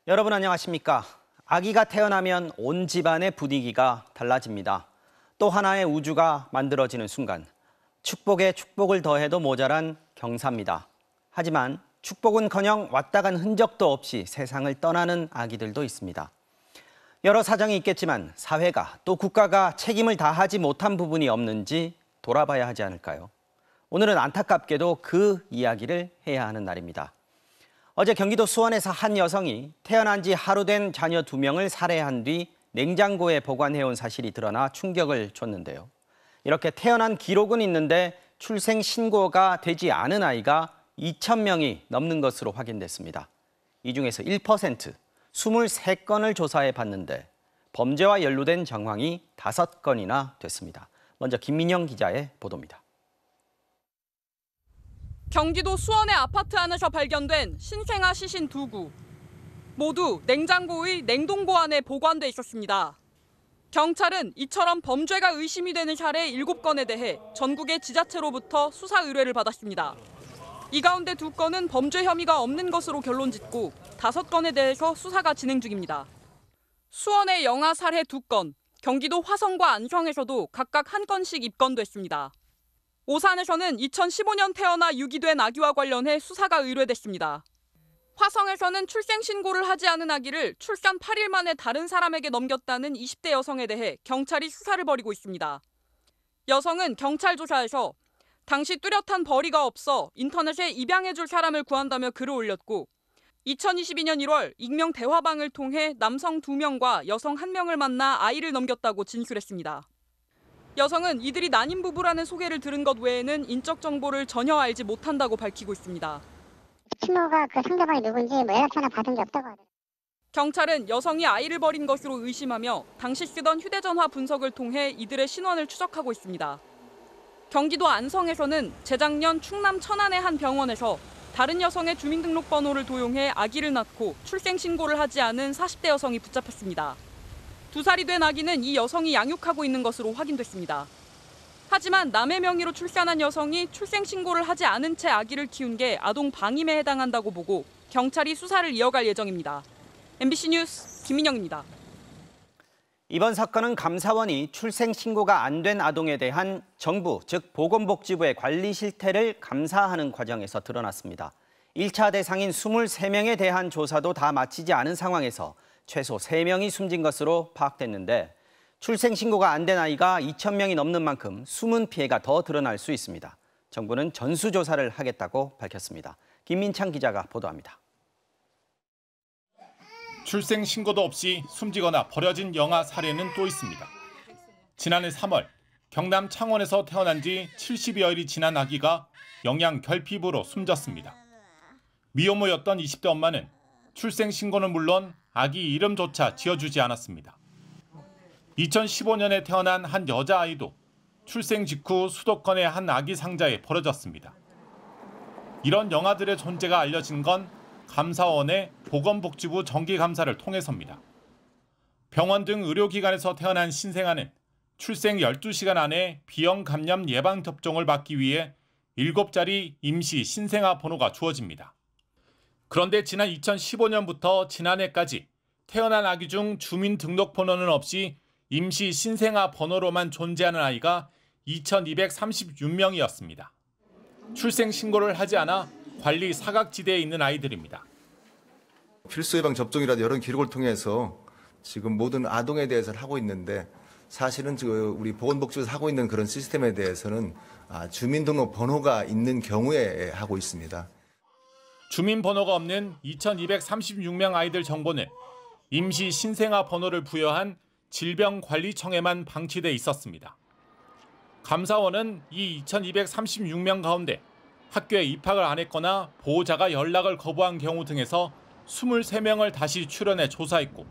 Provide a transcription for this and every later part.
여러분 안녕하십니까? 아기가 태어나면 온 집안의 분위기가 달라집니다. 또 하나의 우주가 만들어지는 순간, 축복에 축복을 더해도 모자란 경사입니다. 하지만 축복은커녕 왔다 간 흔적도 없이 세상을 떠나는 아기들도 있습니다. 여러 사정이 있겠지만 사회가 또 국가가 책임을 다하지 못한 부분이 없는지 돌아봐야 하지 않을까요? 오늘은 안타깝게도 그 이야기를 해야 하는 날입니다. 어제 경기도 수원에서 한 여성이 태어난 지 하루 된 자녀 2명을 살해한 뒤 냉장고에 보관해온 사실이 드러나 충격을 줬는데요. 이렇게 태어난 기록은 있는데 출생 신고가 되지 않은 아이가 2,000명이 넘는 것으로 확인됐습니다. 이 중에서 1%, 23건을 조사해 봤는데 범죄와 연루된 정황이 5건이나 됐습니다. 먼저 김민영 기자의 보도입니다. 경기도 수원의 아파트 안에서 발견된 신생아 시신 2구. 모두 냉장고의 냉동고 안에 보관돼 있었습니다. 경찰은 이처럼 범죄가 의심이 되는 사례 7건에 대해 전국의 지자체로부터 수사 의뢰를 받았습니다. 이 가운데 2건은 범죄 혐의가 없는 것으로 결론 짓고 5건에 대해서 수사가 진행 중입니다. 수원의 영아 살해 2건, 경기도 화성과 안성에서도 각각 1건씩 입건됐습니다. 오산에서는 2015년 태어나 유기된 아기와 관련해 수사가 의뢰됐습니다. 화성에서는 출생 신고를 하지 않은 아기를 출산 8일 만에 다른 사람에게 넘겼다는 20대 여성에 대해 경찰이 수사를 벌이고 있습니다. 여성은 경찰 조사에서 당시 뚜렷한 벌이가 없어 인터넷에 입양해줄 사람을 구한다며 글을 올렸고 2022년 1월 익명 대화방을 통해 남성 2명과 여성 1명을 만나 아이를 넘겼다고 진술했습니다. 여성은 이들이 난임 부부라는 소개를 들은 것 외에는 인적 정보를 전혀 알지 못한다고 밝히고 있습니다. 친모가 그 상대방이 누군지 연락 전화 받은 게 없다고 하더라고요. 경찰은 여성이 아이를 버린 것으로 의심하며 당시 쓰던 휴대전화 분석을 통해 이들의 신원을 추적하고 있습니다. 경기도 안성에서는 재작년 충남 천안의 한 병원에서 다른 여성의 주민등록번호를 도용해 아기를 낳고 출생신고를 하지 않은 40대 여성이 붙잡혔습니다. 2살이 된 아기는 이 여성이 양육하고 있는 것으로 확인됐습니다. 하지만 남의 명의로 출산한 여성이 출생신고를 하지 않은 채 아기를 키운 게 아동 방임에 해당한다고 보고 경찰이 수사를 이어갈 예정입니다. MBC 뉴스 김민영입니다. 이번 사건은 감사원이 출생 신고가 안 된 아동에 대한 정부, 즉 보건복지부의 관리 실태를 감사하는 과정에서 드러났습니다. 1차 대상인 23명에 대한 조사도 다 마치지 않은 상황에서 최소 3명이 숨진 것으로 파악됐는데 출생 신고가 안 된 아이가 2,000명이 넘는 만큼 숨은 피해가 더 드러날 수 있습니다. 정부는 전수조사를 하겠다고 밝혔습니다. 김민창 기자가 보도합니다. 출생 신고도 없이 숨지거나 버려진 영아 사례는 또 있습니다. 지난해 3월 경남 창원에서 태어난 지 70여일이 지난 아기가 영양 결핍으로 숨졌습니다. 미혼모였던 20대 엄마는 출생 신고는 물론 아기 이름조차 지어주지 않았습니다. 2015년에 태어난 한 여자아이도 출생 직후 수도권의 한 아기 상자에 버려졌습니다. 이런 영아들의 존재가 알려진 건 감사원의 보건복지부 정기감사를 통해서입니다. 병원 등 의료기관에서 태어난 신생아는 출생 12시간 안에 비형 감염 예방 접종을 받기 위해 7자리 임시 신생아 번호가 주어집니다. 그런데 지난 2015년부터 지난해까지 태어난 아기 중 주민등록번호는 없이 임시 신생아 번호로만 존재하는 아이가 2,236명이었습니다. 출생 신고를 하지 않아 관리 사각지대에 있는 아이들입니다. 필수 예방 접종이라도 이런 기록을 통해서 지금 모든 아동에 대해서는 하고 있는데 사실은 우리 보건복지부에서 하고 있는 그런 시스템에 대해서는 주민등록 번호가 있는 경우에 하고 있습니다. 주민번호가 없는 2,236명 아이들 정보는 임시 신생아 번호를 부여한 질병관리청에만 방치돼 있었습니다. 감사원은 이 2,236명 가운데 학교에 입학을 안 했거나 보호자가 연락을 거부한 경우 등에서 23명을 다시 출연해 조사했고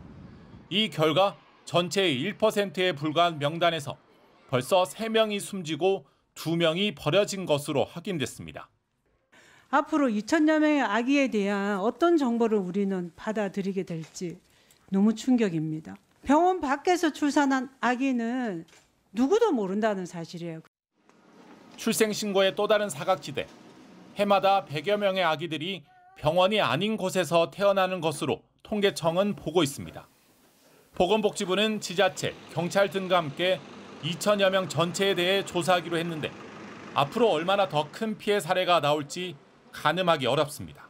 이 결과 전체의 1%에 불과한 명단에서 벌써 3명이 숨지고 2명이 버려진 것으로 확인됐습니다. 앞으로 2,000여 명의 아기에 대한 어떤 정보를 우리는 받아들이게 될지 너무 충격입니다. 병원 밖에서 출산한 아기는 누구도 모른다는 사실이에요. 출생신고의 또 다른 사각지대. 해마다 100여 명의 아기들이 병원이 아닌 곳에서 태어나는 것으로 통계청은 보고 있습니다. 보건복지부는 지자체, 경찰 등과 함께 2천여 명 전체에 대해 조사하기로 했는데 앞으로 얼마나 더 큰 피해 사례가 나올지 가늠하기 어렵습니다.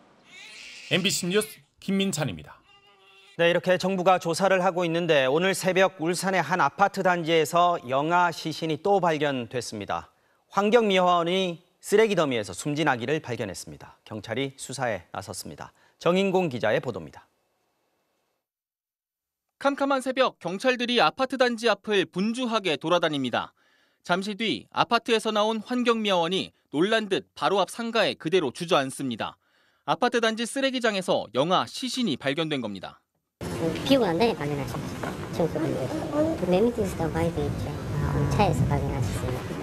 MBC 뉴스 김민찬입니다. 네, 이렇게 정부가 조사를 하고 있는데 오늘 새벽 울산의 한 아파트 단지에서 영아 시신이 또 발견됐습니다. 환경미화원이 쓰레기 더미에서 숨진 아기를 발견했습니다. 경찰이 수사에 나섰습니다. 정인공 기자의 보도입니다. 캄캄한 새벽 경찰들이 아파트 단지 앞을 분주하게 돌아다닙니다. 잠시 뒤 아파트에서 나온 환경미화원이 놀란 듯 바로 앞 상가에 그대로 주저앉습니다. 아파트 단지 쓰레기장에서 영아 시신이 발견된 겁니다. 비오고 난 다음에 발견하셨죠. 청소분들. 내 밑에 있었다고 봐야 되겠죠. 차에서 발견하셨습니다.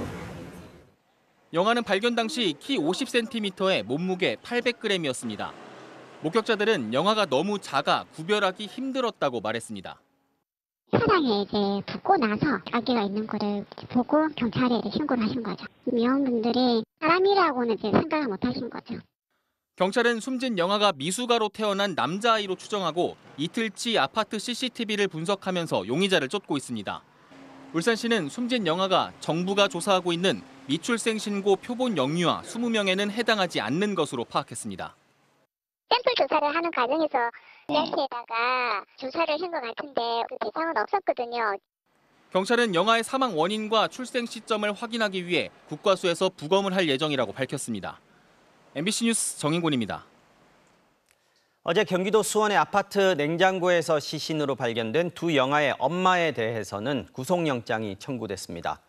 영아는 발견 당시 키 50cm에 몸무게 800g이었습니다. 목격자들은 영아가 너무 작아 구별하기 힘들었다고 말했습니다. 현장에 이제 붓고 나서 아기가 있는 거를 보고 경찰에 신고를 하신 거죠. 미혼분들이 사람이라고는 이제 생각을 못 하신 거죠. 경찰은 숨진 영아가 미숙아로 태어난 남자아이로 추정하고 이틀치 아파트 CCTV를 분석하면서 용의자를 쫓고 있습니다. 울산시는 숨진 영아가 정부가 조사하고 있는 미출생 신고 표본 영유아 20명에는 해당하지 않는 것으로 파악했습니다. 샘플 조사를 하는 과정에서 지자체에다가 조사를 한 것 같은데 그 대상은 없었거든요. 경찰은 영아의 사망 원인과 출생 시점을 확인하기 위해 국과수에서 부검을 할 예정이라고 밝혔습니다. MBC 뉴스 정인곤입니다. 어제 경기도 수원의 아파트 냉장고에서 시신으로 발견된 두 영아의 엄마에 대해서는 구속영장이 청구됐습니다.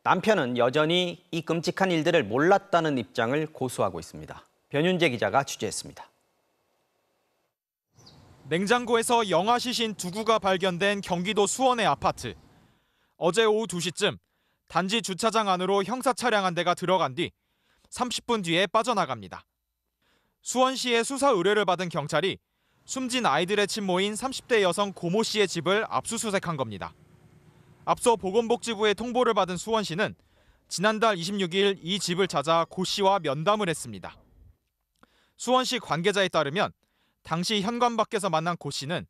남편은 여전히 이 끔찍한 일들을 몰랐다는 입장을 고수하고 있습니다. 변윤재 기자가 취재했습니다. 냉장고에서 영아 시신 두 구가 발견된 경기도 수원의 아파트. 어제 오후 2시쯤 단지 주차장 안으로 형사 차량 한 대가 들어간 뒤 30분 뒤에 빠져나갑니다. 수원시의 수사 의뢰를 받은 경찰이 숨진 아이들의 친모인 30대 여성 고모 씨의 집을 압수수색한 겁니다. 앞서 보건복지부의 통보를 받은 수원시는 지난달 26일 이 집을 찾아 고 씨와 면담을 했습니다. 수원시 관계자에 따르면 당시 현관 밖에서 만난 고 씨는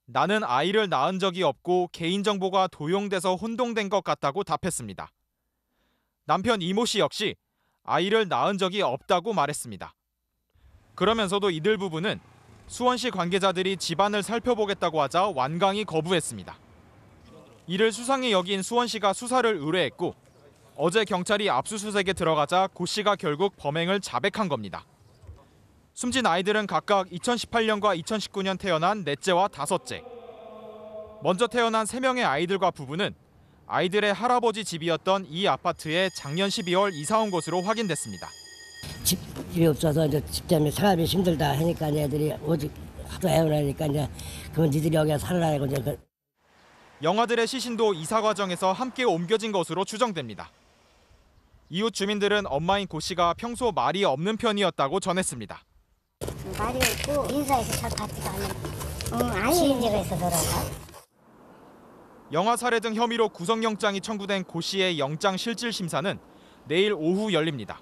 나는 아이를 낳은 적이 없고 개인정보가 도용돼서 혼동된 것 같다고 답했습니다. 남편 이모 씨 역시 아이를 낳은 적이 없다고 말했습니다. 그러면서도 이들 부부는 수원시 관계자들이 집안을 살펴보겠다고 하자 완강히 거부했습니다. 이를 수상히 여긴 수원시가 수사를 의뢰했고 어제 경찰이 압수수색에 들어가자 고 씨가 결국 범행을 자백한 겁니다. 숨진 아이들은 각각 2018년과 2019년 태어난 넷째와 다섯째. 먼저 태어난 3명의 아이들과 부부는 아이들의 할아버지 집이었던 이 아파트에 작년 12월 이사 온 것으로 확인됐습니다. 집이 없어서 이제 집 때문에 생활이 힘들다 하니까 애들이 오직 하도 애원하니까 이제 그러면 니들이 여기 살아라고 이제 영아들의 시신도 이사 과정에서 함께 옮겨진 것으로 추정됩니다. 이웃 주민들은 엄마인 고 씨가 평소 말이 없는 편이었다고 전했습니다. 말이 없고 인사해서 잘 같지가 않은 지인제가 있어서 그런가? 영아 살해 등 혐의로 구속영장이 청구된 고 씨의 영장 실질 심사는 내일 오후 열립니다.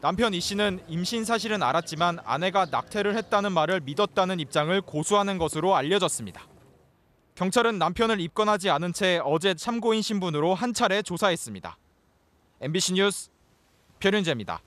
남편 이 씨는 임신 사실은 알았지만 아내가 낙태를 했다는 말을 믿었다는 입장을 고수하는 것으로 알려졌습니다. 경찰은 남편을 입건하지 않은 채 어제 참고인 신분으로 한 차례 조사했습니다. MBC 뉴스 변윤재입니다.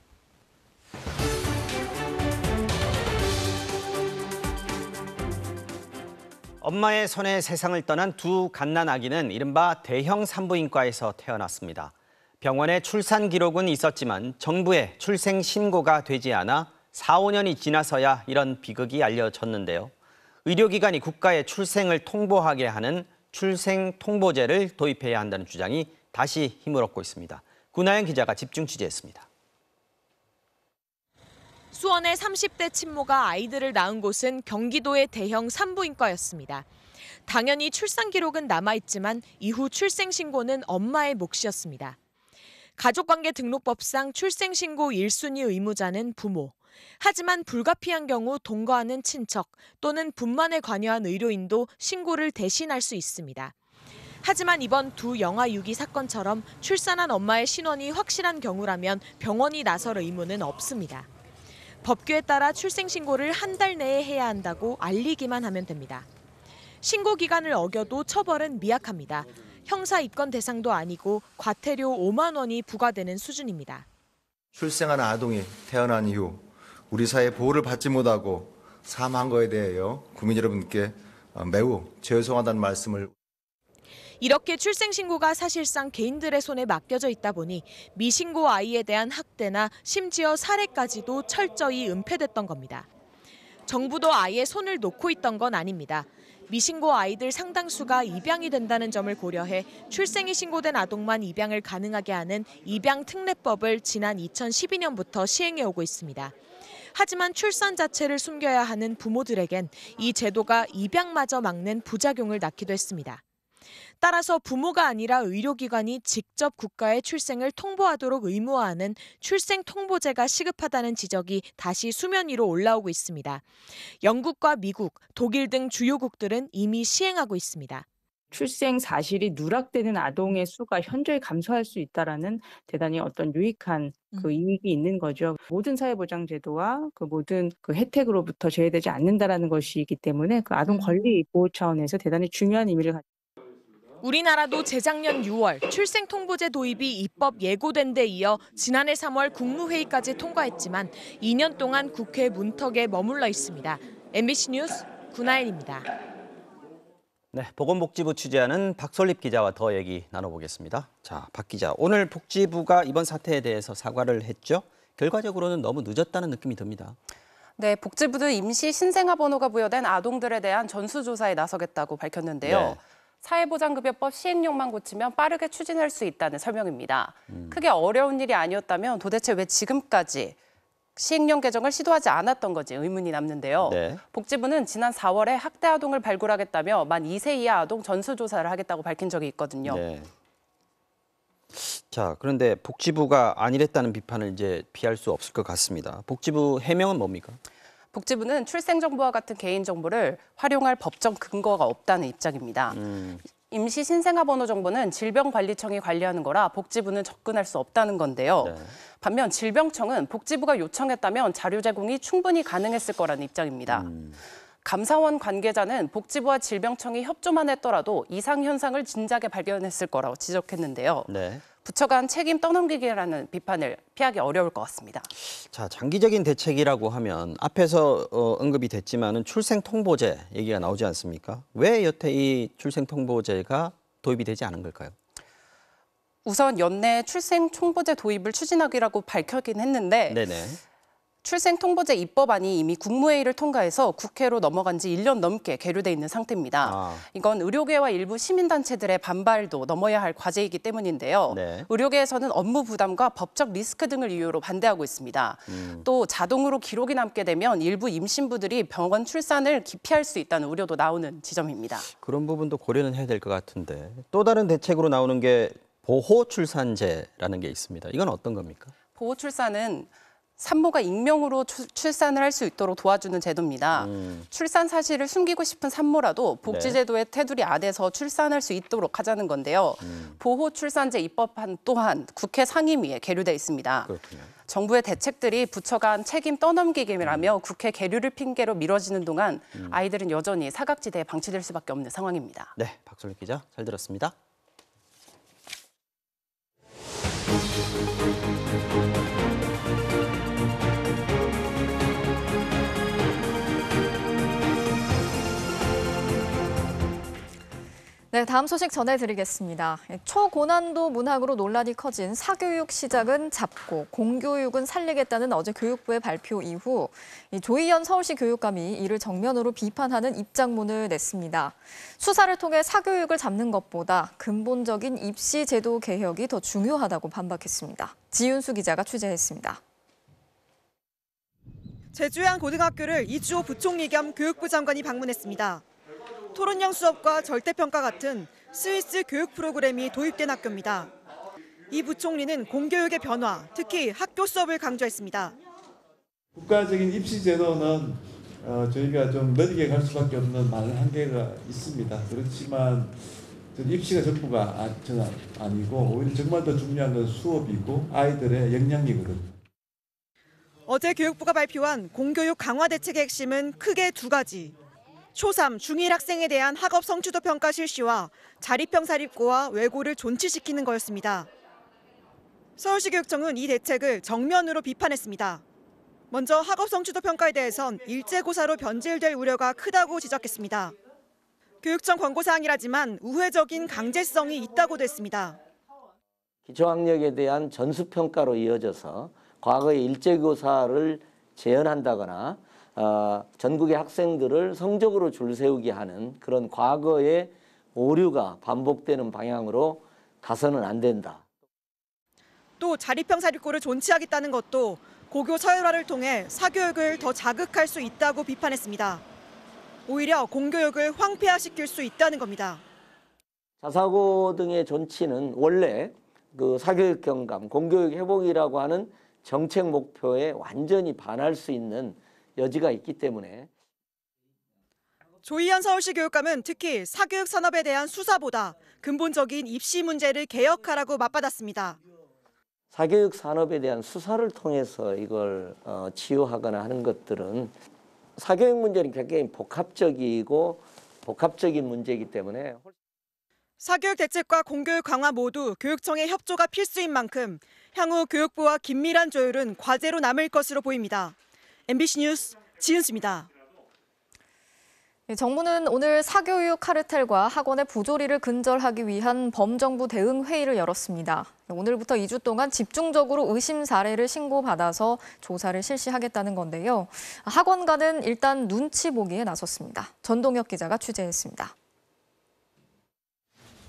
엄마의 손에 세상을 떠난 두 갓난아기는 이른바 대형 산부인과에서 태어났습니다. 병원에 출산 기록은 있었지만 정부에 출생 신고가 되지 않아 4, 5년이 지나서야 이런 비극이 알려졌는데요. 의료기관이 국가에 출생을 통보하게 하는 출생통보제를 도입해야 한다는 주장이 다시 힘을 얻고 있습니다. 구나영 기자가 집중 취재했습니다. 수원의 30대 친모가 아이들을 낳은 곳은 경기도의 대형 산부인과였습니다. 당연히 출산 기록은 남아있지만 이후 출생 신고는 엄마의 몫이었습니다. 가족관계등록법상 출생신고 1순위 의무자는 부모. 하지만 불가피한 경우 동거하는 친척 또는 분만에 관여한 의료인도 신고를 대신할 수 있습니다. 하지만 이번 두 영아 유기 사건처럼 출산한 엄마의 신원이 확실한 경우라면 병원이 나설 의무는 없습니다. 법규에 따라 출생신고를 한 달 내에 해야 한다고 알리기만 하면 됩니다. 신고 기간을 어겨도 처벌은 미약합니다. 형사 입건 대상도 아니고 과태료 5만 원이 부과되는 수준입니다. 출생한 아동이 태어난 이후 우리 사회 보호를 받지 못하고 사망한 것에 대하여 국민 여러분께 매우 죄송하다는 말씀을. 이렇게 출생신고가 사실상 개인들의 손에 맡겨져 있다 보니 미신고 아이에 대한 학대나 심지어 살해까지도 철저히 은폐됐던 겁니다. 정부도 아예 손을 놓고 있던 건 아닙니다. 미신고 아이들 상당수가 입양이 된다는 점을 고려해 출생이 신고된 아동만 입양을 가능하게 하는 입양특례법을 지난 2012년부터 시행해 오고 있습니다. 하지만 출산 자체를 숨겨야 하는 부모들에겐 이 제도가 입양마저 막는 부작용을 낳기도 했습니다. 따라서 부모가 아니라 의료기관이 직접 국가의 출생을 통보하도록 의무화하는 출생통보제가 시급하다는 지적이 다시 수면 위로 올라오고 있습니다. 영국과 미국, 독일 등 주요국들은 이미 시행하고 있습니다. 출생 사실이 누락되는 아동의 수가 현저히 감소할 수 있다라는 대단히 어떤 유익한 그 이익이 있는 거죠. 모든 사회보장제도와 그 모든 그 혜택으로부터 제외되지 않는다라는 것이기 때문에 그 아동 권리 보호 차원에서 대단히 중요한 의미를 가지고. 우리나라도 재작년 6월 출생통보제 도입이 입법 예고된 데 이어 지난해 3월 국무회의까지 통과했지만 2년 동안 국회 문턱에 머물러 있습니다. MBC 뉴스 구나인입니다. 네, 보건복지부 취재하는 박솔립 기자와 더 얘기 나눠보겠습니다. 자, 박 기자, 오늘 복지부가 이번 사태에 대해서 사과를 했죠? 결과적으로는 너무 늦었다는 느낌이 듭니다. 네, 복지부는 임시 신생아 번호가 부여된 아동들에 대한 전수조사에 나서겠다고 밝혔는데요. 네. 사회보장급여법 시행령만 고치면 빠르게 추진할 수 있다는 설명입니다. 크게 어려운 일이 아니었다면 도대체 왜 지금까지 시행령 개정을 시도하지 않았던 건지 의문이 남는데요. 네. 복지부는 지난 4월에 학대 아동을 발굴하겠다며 만 2세 이하 아동 전수조사를 하겠다고 밝힌 적이 있거든요. 네. 자, 그런데 복지부가 아니랬다는 비판을 이제 피할 수 없을 것 같습니다. 복지부 해명은 뭡니까? 복지부는 출생정보와 같은 개인정보를 활용할 법적 근거가 없다는 입장입니다. 임시 신생아 번호 정보는 질병관리청이 관리하는 거라 복지부는 접근할 수 없다는 건데요. 네. 반면 질병청은 복지부가 요청했다면 자료 제공이 충분히 가능했을 거라는 입장입니다. 감사원 관계자는 복지부와 질병청이 협조만 했더라도 이상 현상을 진작에 발견했을 거라고 지적했는데요. 네. 부처가 한 책임 떠넘기기라는 비판을 피하기 어려울 것 같습니다. 자, 장기적인 대책이라고 하면 앞에서 언급이 됐지만은 출생통보제 얘기가 나오지 않습니까? 왜 여태 이 출생통보제가 도입이 되지 않은 걸까요? 우선 연내 출생통보제 도입을 추진하기라고 밝혔긴 했는데 네네. 출생통보제 입법안이 이미 국무회의를 통과해서 국회로 넘어간 지 1년 넘게 계류돼 있는 상태입니다. 이건 의료계와 일부 시민단체들의 반발도 넘어야 할 과제이기 때문인데요. 네. 의료계에서는 업무 부담과 법적 리스크 등을 이유로 반대하고 있습니다. 또 자동으로 기록이 남게 되면 일부 임신부들이 병원 출산을 기피할 수 있다는 우려도 나오는 지점입니다. 그런 부분도 고려는 해야 될 것 같은데 또 다른 대책으로 나오는 게 보호출산제라는 게 있습니다. 이건 어떤 겁니까? 보호출산은 산모가 익명으로 출산을 할 수 있도록 도와주는 제도입니다. 출산 사실을 숨기고 싶은 산모라도 복지제도의 테두리 안에서 출산할 수 있도록 하자는 건데요. 보호출산제 입법안 또한 국회 상임위에 계류돼 있습니다. 그렇군요. 정부의 대책들이 부처가 한 책임 떠넘기기라며 국회 계류를 핑계로 미뤄지는 동안 아이들은 여전히 사각지대에 방치될 수밖에 없는 상황입니다. 네, 박솔립 기자 잘 들었습니다. 네, 다음 소식 전해드리겠습니다. 초고난도 문학으로 논란이 커진 사교육 시작은 잡고 공교육은 살리겠다는 어제 교육부의 발표 이후 조희연 서울시 교육감이 이를 정면으로 비판하는 입장문을 냈습니다. 수사를 통해 사교육을 잡는 것보다 근본적인 입시 제도 개혁이 더 중요하다고 반박했습니다. 지윤수 기자가 취재했습니다. 제주의 한 고등학교를 이주호 부총리 겸 교육부 장관이 방문했습니다. 토론형 수업과 절대평가 같은 스위스 교육 프로그램이 도입된 학교입니다. 이 부총리는 공교육의 변화, 특히 학교 수업을 강조했습니다. 국가적인 입시 제도는 저희가 좀 느리게 갈 수밖에 없는 많은 한계가 있습니다. 그렇지만 입시가 전부가 저는 아니고 오히려 정말 더 중요한 건 수업이고 아이들의 역량이거든요. 어제 교육부가 발표한 공교육 강화 대책의 핵심은 크게 두 가지. 초3, 중1 학생에 대한 학업 성취도 평가 실시와 자립형 사립고와 외고를 존치시키는 거였습니다. 서울시 교육청은 이 대책을 정면으로 비판했습니다. 먼저 학업 성취도 평가에 대해선 일제고사로 변질될 우려가 크다고 지적했습니다. 교육청 권고사항이라지만 우회적인 강제성이 있다고도 했습니다. 기초학력에 대한 전수평가로 이어져서 과거의 일제고사를 재현한다거나 전국의 학생들을 성적으로 줄 세우게 하는 그런 과거의 오류가 반복되는 방향으로 가서는 안 된다. 또 자립형 사립고를 존치하겠다는 것도 고교 서열화를 통해 사교육을 더 자극할 수 있다고 비판했습니다. 오히려 공교육을 황폐화시킬 수 있다는 겁니다. 자사고 등의 존치는 원래 그 사교육 경감, 공교육 회복이라고 하는 정책 목표에 완전히 반할 수 있는 여지가 있기 때문에. 조희연 서울시 교육감은 특히 사교육 산업에 대한 수사보다 근본적인 입시 문제를 개혁하라고 맞받았습니다. 사교육 산업에 대한 수사를 통해서 이걸 치유하거나 하는 것들은 사교육 문제는 굉장히 복합적인 문제이기 때문에. 사교육 대책과 공교육 강화 모두 교육청의 협조가 필수인 만큼 향후 교육부와 긴밀한 조율은 과제로 남을 것으로 보입니다. MBC 뉴스 지은수입니다. 정부는 오늘 사교육 카르텔과 학원의 부조리를 근절하기 위한 범정부 대응 회의를 열었습니다. 오늘부터 2주 동안 집중적으로 의심 사례를 신고받아서 조사를 실시하겠다는 건데요. 학원가는 일단 눈치 보기에 나섰습니다. 전동혁 기자가 취재했습니다.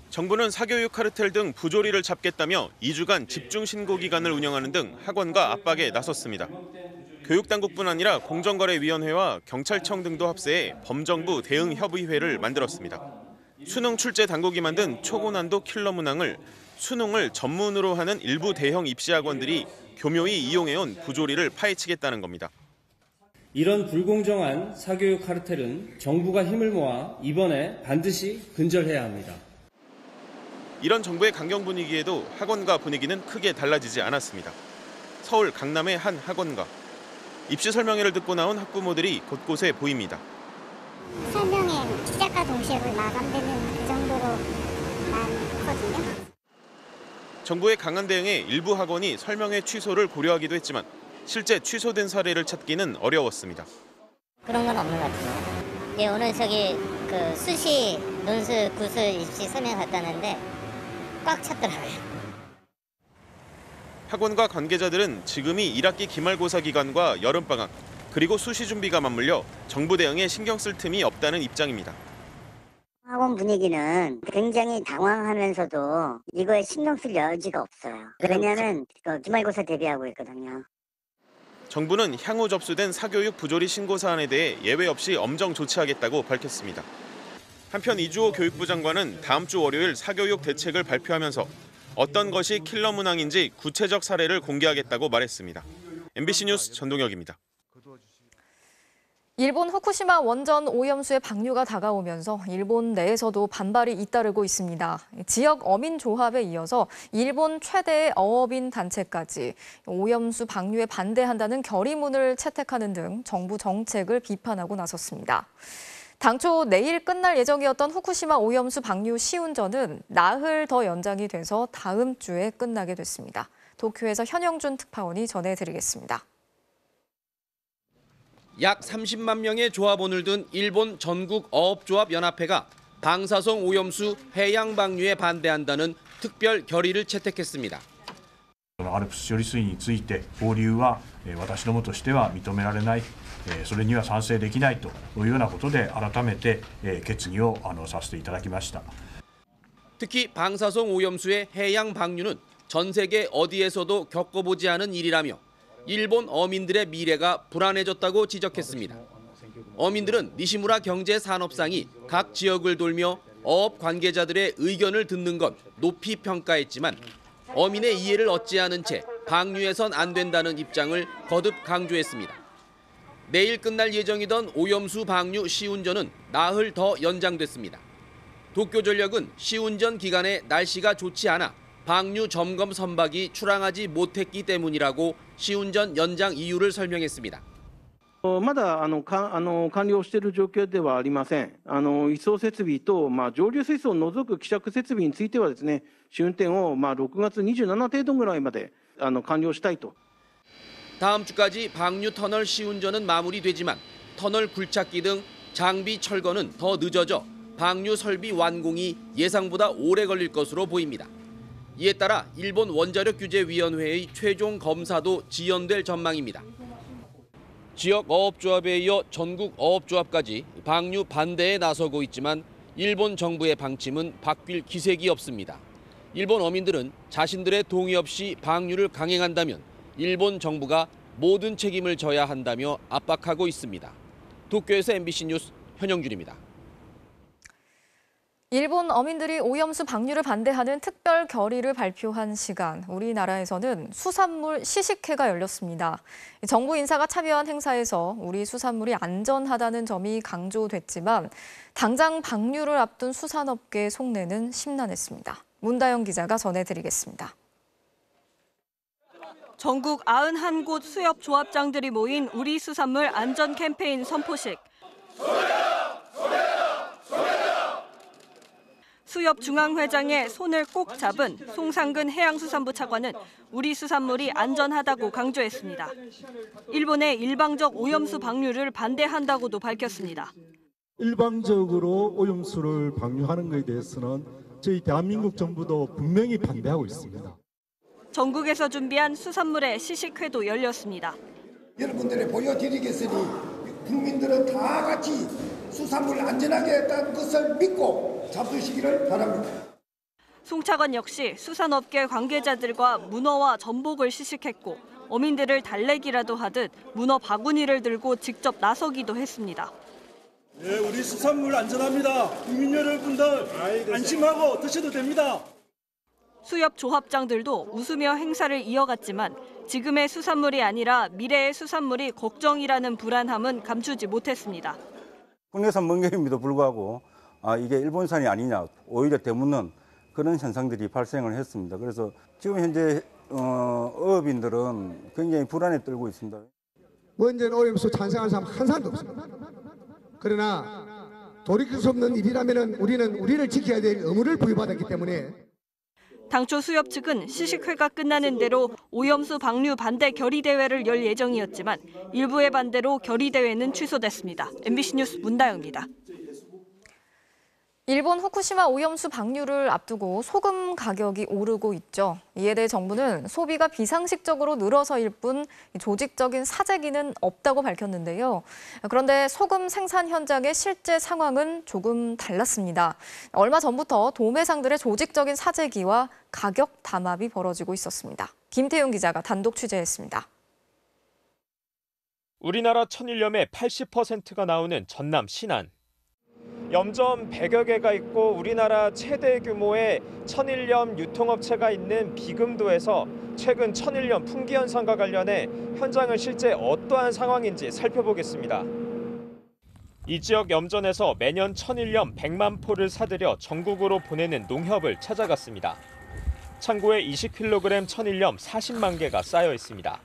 정부는 사교육 카르텔 등 부조리를 잡겠다며 2주간 집중 신고 기간을 운영하는 등 학원가 압박에 나섰습니다. 교육당국뿐 아니라 공정거래위원회와 경찰청 등도 합세해 범정부 대응협의회를 만들었습니다. 수능 출제 당국이 만든 초고난도 킬러 문항을 수능을 전문으로 하는 일부 대형 입시학원들이 교묘히 이용해온 부조리를 파헤치겠다는 겁니다. 이런 불공정한 사교육 카르텔은 정부가 힘을 모아 이번에 반드시 근절해야 합니다. 이런 정부의 강경 분위기에도 학원가 분위기는 크게 달라지지 않았습니다. 서울 강남의 한 학원가. 입시 설명회를 듣고 나온 학부모들이 곳곳에 보입니다. 설명회 시작과 동시에 마감되는 그 정도로 많거든요. 정부의 강한 대응에 일부 학원이 설명회 취소를 고려하기도 했지만 실제 취소된 사례를 찾기는 어려웠습니다. 그런 건 없는 것 같아요. 예, 오늘 그 수시, 논술, 구술 입시 설명 갔다는데 꽉 찼더라고요. 학원과 관계자들은 지금이 1학기 기말고사 기간과 여름방학, 그리고 수시 준비가 맞물려 정부 대응에 신경 쓸 틈이 없다는 입장입니다. 학원 분위기는 굉장히 당황하면서도 이거에 신경 쓸 여지가 없어요. 왜냐하면 기말고사 대비하고 있거든요. 정부는 향후 접수된 사교육 부조리 신고 사안에 대해 예외 없이 엄정 조치하겠다고 밝혔습니다. 한편 이주호 교육부 장관은 다음 주 월요일 사교육 대책을 발표하면서 어떤 것이 킬러 문항인지 구체적 사례를 공개하겠다고 말했습니다. MBC 뉴스 전동혁입니다. 일본 후쿠시마 원전 오염수의 방류가 다가오면서 일본 내에서도 반발이 잇따르고 있습니다. 지역 어민 조합에 이어서 일본 최대의 어업인 단체까지 오염수 방류에 반대한다는 결의문을 채택하는 등 정부 정책을 비판하고 나섰습니다. 당초 내일 끝날 예정이었던 후쿠시마 오염수 방류 시운전은 나흘 더 연장이 돼서 다음 주에 끝나게 됐습니다. 도쿄에서 현영준 특파원이 전해드리겠습니다. 약 30만 명의 조합원을 둔 일본 전국 어업조합 연합회가 방사성 오염수 해양 방류에 반대한다는 특별 결의를 채택했습니다. 알프스処理水について放流は私どもとしては認められない、それには賛成できないというようなことで改めて決議をさせていただきました。 특히 방사성 오염수의 해양 방류는 전 세계 어디에서도 겪어보지 않은 일이라며 일본 어민들의 미래가 불안해졌다고 지적했습니다. 어민들은 니시무라 경제산업상이 각 지역을 돌며 어업 관계자들의 의견을 듣는 건 높이 평가했지만 어민의 이해를 얻지 않은 채 방류해선 안 된다는 입장을 거듭 강조했습니다. 내일 끝날 예정이던 오염수 방류 시운전은 나흘 더 연장됐습니다. 도쿄전력은 시운전 기간에 날씨가 좋지 않아 방류 점검 선박이 출항하지 못했기 때문이라고 시운전 연장 이유를 설명했습니다. まだ完了している状況ではありません。移送設備と、上流水槽を除く希釈設備についてはですね、試運転を6月27程度ぐらいまで完了したいと。 다음 주까지 방류 터널 시운전은 마무리되지만 터널 굴착기 등 장비 철거는 더 늦어져 방류 설비 완공이 예상보다 오래 걸릴 것으로 보입니다. 이에 따라 일본 원자력규제위원회의 최종 검사도 지연될 전망입니다. 지역 어업조합에 이어 전국 어업조합까지 방류 반대에 나서고 있지만 일본 정부의 방침은 바뀔 기색이 없습니다. 일본 어민들은 자신들의 동의 없이 방류를 강행한다면 일본 정부가 모든 책임을 져야 한다며 압박하고 있습니다. 도쿄에서 MBC 뉴스 현영준입니다. 일본 어민들이 오염수 방류를 반대하는 특별 결의를 발표한 시간, 우리나라에서는 수산물 시식회가 열렸습니다. 정부 인사가 참여한 행사에서 우리 수산물이 안전하다는 점이 강조됐지만 당장 방류를 앞둔 수산업계의 속내는 심란했습니다. 문다영 기자가 전해드리겠습니다. 전국 91곳 수협 조합장들이 모인 우리 수산물 안전 캠페인 선포식. 수협 중앙회장의 손을 꼭 잡은 송상근 해양수산부 차관은 우리 수산물이 안전하다고 강조했습니다. 일본의 일방적 오염수 방류를 반대한다고도 밝혔습니다. 일방적으로 오염수를 방류하는 것에 대해서는 저희 대한민국 정부도 분명히 반대하고 있습니다. 전국에서 준비한 수산물의 시식회도 열렸습니다. 여러분들에 보여드리겠으니 국민들은 다 같이 수산물 안전하게 했다는 것을 믿고 잡수시기를 바랍니다. 송 차관 역시 수산업계 관계자들과 문어와 전복을 시식했고 어민들을 달래기라도 하듯 문어 바구니를 들고 직접 나서기도 했습니다. 네, 우리 수산물 안전합니다. 국민 여러분들 안심하고 드셔도 됩니다. 수협 조합장들도 웃으며 행사를 이어갔지만 지금의 수산물이 아니라 미래의 수산물이 걱정이라는 불안함은 감추지 못했습니다. 국내산 먹물임에도 불구하고 이게 일본산이 아니냐 오히려 되묻는 그런 현상들이 발생을 했습니다. 그래서 지금 현재 어업인들은 굉장히 불안에 떨고 있습니다. 원전 오염수 찬성하는 사람 한 사람도 없습니다. 그러나 돌이킬 수 없는 일이라면 우리는 우리를 지켜야 될 의무를 부여받았기 때문에 당초 수협 측은 시식회가 끝나는 대로 오염수 방류 반대 결의대회를 열 예정이었지만 일부의 반대로 결의대회는 취소됐습니다. MBC 뉴스 문다영입니다. 일본 후쿠시마 오염수 방류를 앞두고 소금 가격이 오르고 있죠. 이에 대해 정부는 소비가 비상식적으로 늘어서일 뿐 조직적인 사재기는 없다고 밝혔는데요. 그런데 소금 생산 현장의 실제 상황은 조금 달랐습니다. 얼마 전부터 도매상들의 조직적인 사재기와 가격 담합이 벌어지고 있었습니다. 김태용 기자가 단독 취재했습니다. 우리나라 천일염의 80%가 나오는 전남 신안. 염점 100여 개가 있고 우리나라 최대 규모의 천일염 유통업체가 있는 비금도에서 최근 천일염 품귀 현상과 관련해 현장은 실제 어떠한 상황인지 살펴보겠습니다. 이 지역 염전에서 매년 천일염 100만 포를 사들여 전국으로 보내는 농협을 찾아갔습니다. 창고에 20kg 천일염 40만 개가 쌓여 있습니다.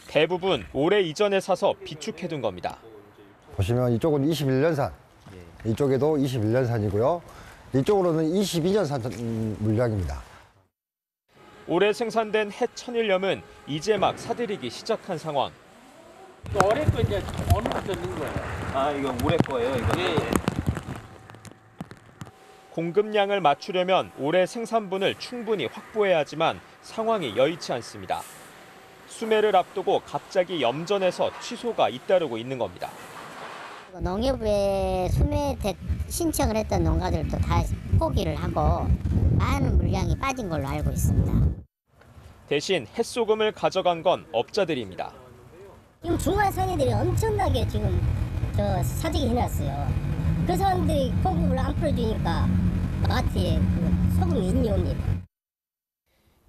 대부분 오래 이전에 사서 비축해둔 겁니다. 보시면 이쪽은 21년산. 이쪽에도 21년산이고요. 이쪽으로는 22년산 물량입니다. 올해 생산된 햇 천일염은 이제 막 사들이기 시작한 상황. 올해 거 이제 어느부터 넣은 거예요? 이거 올해 거예요. 이거. 예. 공급량을 맞추려면 올해 생산분을 충분히 확보해야 하지만 상황이 여의치 않습니다. 수매를 앞두고 갑자기 염전에서 취소가 잇따르고 있는 겁니다. 농협에 수매 신청을 했던 농가들도 다 포기를 하고 많은 물량이 빠진 걸로 알고 있습니다. 대신 햇소금을 가져간 건 업자들입니다. 지금 중화상인들이 엄청나게 지금 사재기 해놨어요. 그 사람들이 공급을 안 풀어주니까 마트에 소금이 인이옵니다.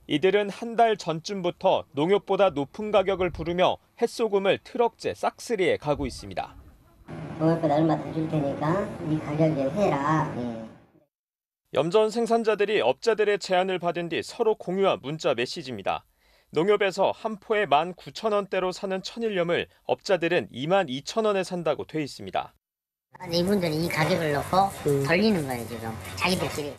이들은 한 달 전쯤부터 농협보다 높은 가격을 부르며 햇소금을 트럭째 싹쓸이에 가고 있습니다. 농협보다 얼마 더 줄 테니까 이 가격에 해라. 염전 생산자들이 업자들의 제안을 받은 뒤 서로 공유한 문자 메시지입니다. 농협에서 한 포에 19,000원대로 사는 천일염을 업자들은 22,000원에 산다고 돼 있습니다. 이분들이 이 가격을 놓고 돌리는 거예요, 지금. 자기들끼리.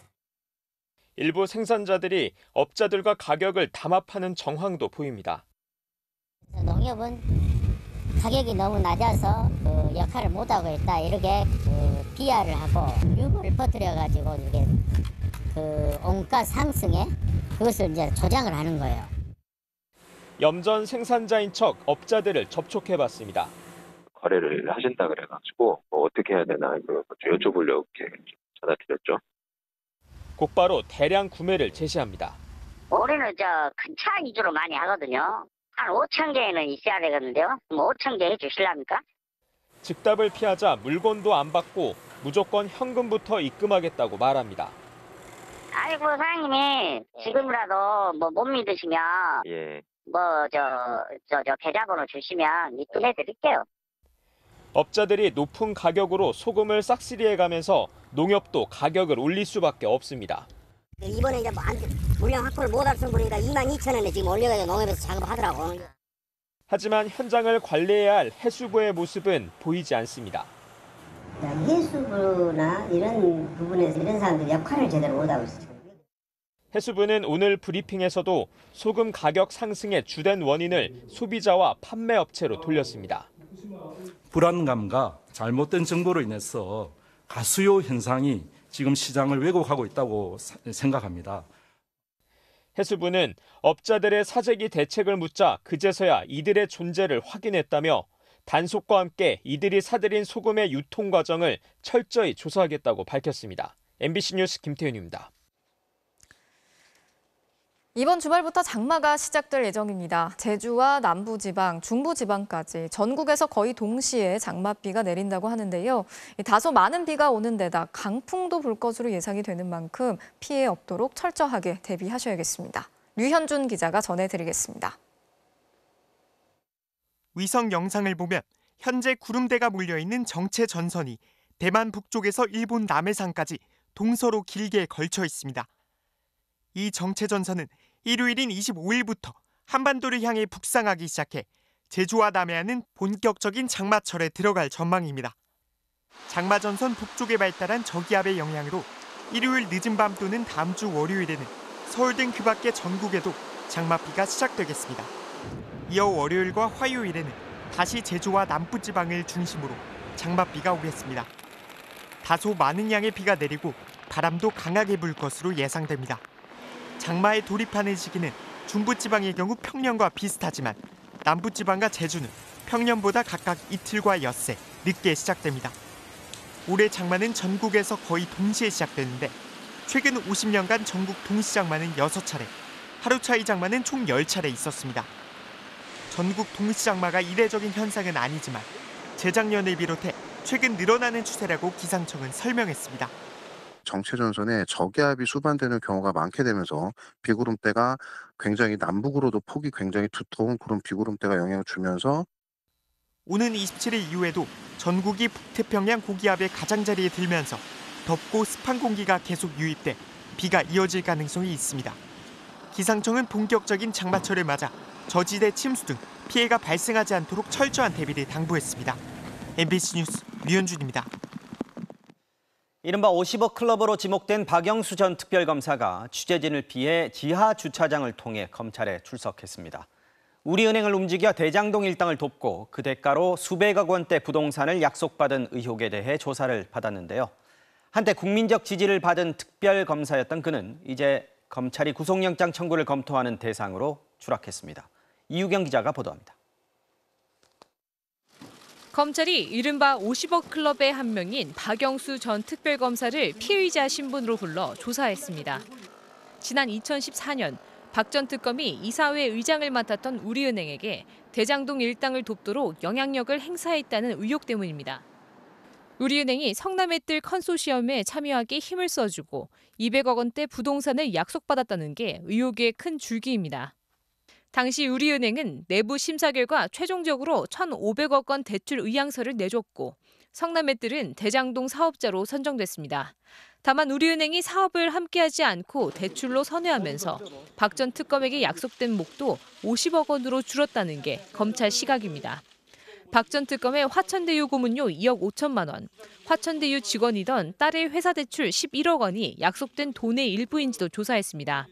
일부 생산자들이 업자들과 가격을 담합하는 정황도 보입니다. 농협은 가격이 너무 낮아서 그 역할을 못하고 있다, 이렇게 비하를 하고 유보를 퍼뜨려가지고 이게 그 원가 상승에 그것을 이제 조장을 하는 거예요. 염전 생산자인 척 업자들을 접촉해봤습니다. 거래를 하신다 그래가지고 어떻게 해야 되나 여쭤보려고 이렇게 전화드렸죠. 곧바로 대량 구매를 제시합니다. 올해는 큰 차 위주로 많이 하거든요. 한 5천 개는 있어야 되겠는데요. 5천 개 해주실랍니까? 즉답을 피하자 물건도 안 받고 무조건 현금부터 입금하겠다고 말합니다. 아이고 사장님이 지금이라도 못 믿으시면 계좌번호 주시면 입금해 드릴게요. 업자들이 높은 가격으로 소금을 싹쓸이해가면서 농협도 가격을 올릴 수밖에 없습니다. 이번에 이제 물량 확보를 못할 정도니까 22,000원에 지금 올려가지고 농협에서 작업하더라고. 하지만 현장을 관리해야 할 해수부의 모습은 보이지 않습니다. 해수부나 이런 부분에서 이런 사람들이 역할을 제대로 못하고 있어요. 해수부는 오늘 브리핑에서도 소금 가격 상승의 주된 원인을 소비자와 판매업체로 돌렸습니다. 불안감과 잘못된 정보로 인해서 가수요 현상이 지금 시장을 왜곡하고 있다고 생각합니다. 해수부는 업자들의 사재기 대책을 묻자 그제서야 이들의 존재를 확인했다며 단속과 함께 이들이 사들인 소금의 유통 과정을 철저히 조사하겠다고 밝혔습니다. MBC 뉴스 김태윤입니다. 이번 주말부터 장마가 시작될 예정입니다. 제주와 남부지방, 중부지방까지 전국에서 거의 동시에 장맛비가 내린다고 하는데요. 다소 많은 비가 오는 데다 강풍도 불 것으로 예상이 되는 만큼 피해 없도록 철저하게 대비하셔야겠습니다. 류현준 기자가 전해드리겠습니다. 위성 영상을 보면 현재 구름대가 몰려있는 정체 전선이 대만 북쪽에서 일본 남해상까지 동서로 길게 걸쳐 있습니다. 이 정체 전선은 일요일인 25일부터 한반도를 향해 북상하기 시작해 제주와 남해안은 본격적인 장마철에 들어갈 전망입니다. 장마전선 북쪽에 발달한 저기압의 영향으로 일요일 늦은 밤 또는 다음 주 월요일에는 서울 등 그 밖의 전국에도 장맛비가 시작되겠습니다. 이어 월요일과 화요일에는 다시 제주와 남부지방을 중심으로 장맛비가 오겠습니다. 다소 많은 양의 비가 내리고 바람도 강하게 불 것으로 예상됩니다. 장마에 돌입하는 시기는 중부지방의 경우 평년과 비슷하지만 남부지방과 제주는 평년보다 각각 이틀과 엿새 늦게 시작됩니다. 올해 장마는 전국에서 거의 동시에 시작되는데 최근 50년간 전국 동시장마는 6차례, 하루 차이 장마는 총 10차례 있었습니다. 전국 동시장마가 이례적인 현상은 아니지만 재작년을 비롯해 최근 늘어나는 추세라고 기상청은 설명했습니다. 정체전선에 저기압이 수반되는 경우가 많게 되면서 비구름대가 굉장히 남북으로도 폭이 굉장히 두터운 그런 비구름대가 영향을 주면서 오는 27일 이후에도 전국이 북태평양 고기압의 가장자리에 들면서 덥고 습한 공기가 계속 유입돼 비가 이어질 가능성이 있습니다. 기상청은 본격적인 장마철을 맞아 저지대 침수 등 피해가 발생하지 않도록 철저한 대비를 당부했습니다. MBC 뉴스 류현준입니다. 이른바 50억 클럽으로 지목된 박영수 전 특별검사가 취재진을 피해 지하 주차장을 통해 검찰에 출석했습니다. 우리은행을 움직여 대장동 일당을 돕고 그 대가로 수백억 원대 부동산을 약속받은 의혹에 대해 조사를 받았는데요. 한때 국민적 지지를 받은 특별검사였던 그는 이제 검찰이 구속영장 청구를 검토하는 대상으로 추락했습니다. 이유경 기자가 보도합니다. 검찰이 이른바 50억 클럽의 한 명인 박영수 전 특별검사를 피의자 신분으로 불러 조사했습니다. 지난 2014년 박 전 특검이 이사회 의장을 맡았던 우리은행에게 대장동 일당을 돕도록 영향력을 행사했다는 의혹 때문입니다. 우리은행이 성남의 뜰 컨소시엄에 참여하기 힘을 써주고 200억 원대 부동산을 약속받았다는 게 의혹의 큰 줄기입니다. 당시 우리은행은 내부 심사 결과 최종적으로 1,500억 원 대출 의향서를 내줬고 성남의 뜰은 대장동 사업자로 선정됐습니다. 다만 우리은행이 사업을 함께하지 않고 대출로 선회하면서 박 전 특검에게 약속된 목도 50억 원으로 줄었다는 게 검찰 시각입니다. 박 전 특검의 화천대유 고문료 2억 5천만 원, 화천대유 직원이던 딸의 회사 대출 11억 원이 약속된 돈의 일부인지도 조사했습니다.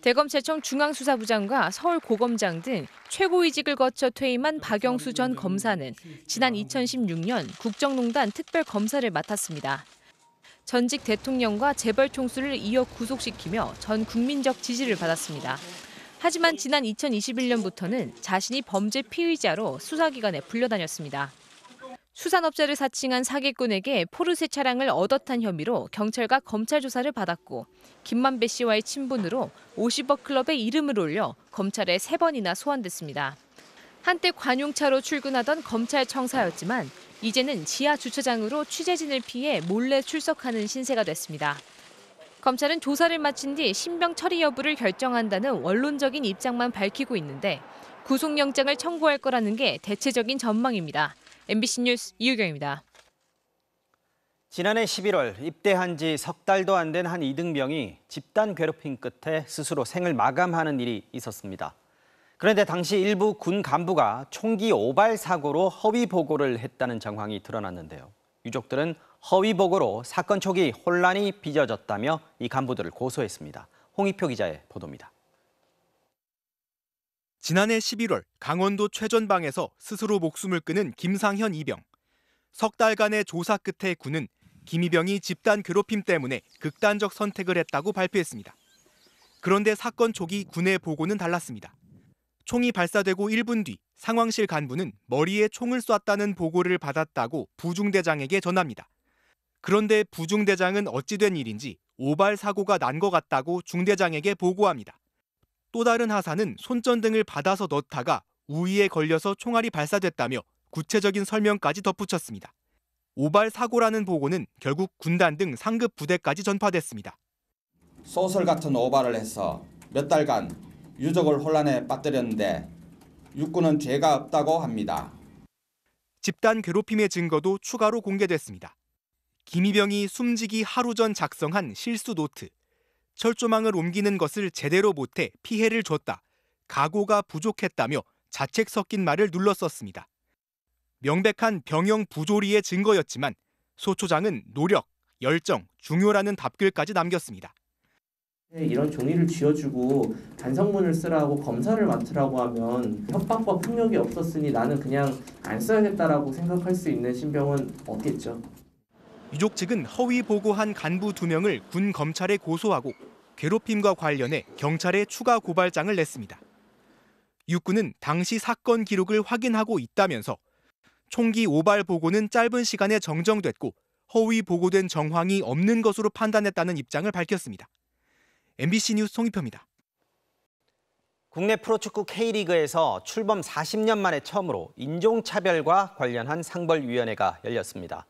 대검찰청 중앙수사부장과 서울고검장 등 최고위직을 거쳐 퇴임한 박영수 전 검사는 지난 2016년 국정농단 특별검사를 맡았습니다. 전직 대통령과 재벌 총수를 이어 구속시키며 전 국민적 지지를 받았습니다. 하지만 지난 2021년부터는 자신이 범죄 피의자로 수사기관에 불려다녔습니다. 수산업자를 사칭한 사기꾼에게 포르쉐 차량을 얻어탄 혐의로 경찰과 검찰 조사를 받았고 김만배 씨와의 친분으로 50억 클럽에 이름을 올려 검찰에 3번이나 소환됐습니다. 한때 관용차로 출근하던 검찰 청사였지만 이제는 지하 주차장으로 취재진을 피해 몰래 출석하는 신세가 됐습니다. 검찰은 조사를 마친 뒤 신병 처리 여부를 결정한다는 원론적인 입장만 밝히고 있는데 구속영장을 청구할 거라는 게 대체적인 전망입니다. MBC 뉴스 이유경입니다. 지난해 11월 입대한 지 석 달도 안 된 한 이등병이 집단 괴롭힘 끝에 스스로 생을 마감하는 일이 있었습니다. 그런데 당시 일부 군 간부가 총기 오발 사고로 허위 보고를 했다는 정황이 드러났는데요. 유족들은 허위 보고로 사건 초기 혼란이 빚어졌다며 이 간부들을 고소했습니다. 홍익표 기자의 보도입니다. 지난해 11월 강원도 최전방에서 스스로 목숨을 끊은 김상현 이병. 석 달간의 조사 끝에 군은 김 이병이 집단 괴롭힘 때문에 극단적 선택을 했다고 발표했습니다. 그런데 사건 초기 군의 보고는 달랐습니다. 총이 발사되고 1분 뒤 상황실 간부는 머리에 총을 쐈다는 보고를 받았다고 부중대장에게 전합니다. 그런데 부중대장은 어찌 된 일인지 오발 사고가 난 것 같다고 중대장에게 보고합니다. 또 다른 하사는 손전등을 받아서 넣다가 우위에 걸려서 총알이 발사됐다며 구체적인 설명까지 덧붙였습니다. 오발 사고라는 보고는 결국 군단 등 상급 부대까지 전파됐습니다. 소설 같은 오발을 해서 몇 달간 유족을 혼란에 빠뜨렸는데 육군은 죄가 없다고 합니다. 집단 괴롭힘의 증거도 추가로 공개됐습니다. 김이병이 숨지기 하루 전 작성한 실수 노트. 철조망을 옮기는 것을 제대로 못해 피해를 줬다. 각오가 부족했다며 자책 섞인 말을 눌렀었습니다. 명백한 병영 부조리의 증거였지만 소초장은 노력, 열정, 중요라는 답글까지 남겼습니다. 이런 종이를 쥐어주고 반성문을 쓰라고 검사를 맡으라고 하면 협박과 폭력이 없었으니 나는 그냥 안 써야겠다라고 생각할 수 있는 신병은 없겠죠. 유족 측은 허위 보고한 간부 2명을 군 검찰에 고소하고 괴롭힘과 관련해 경찰에 추가 고발장을 냈습니다. 육군은 당시 사건 기록을 확인하고 있다면서 총기 오발 보고는 짧은 시간에 정정됐고 허위 보고된 정황이 없는 것으로 판단했다는 입장을 밝혔습니다. MBC 뉴스 송희표입니다. 국내 프로축구 K리그에서 출범 40년 만에 처음으로 인종차별과 관련한 상벌위원회가 열렸습니다.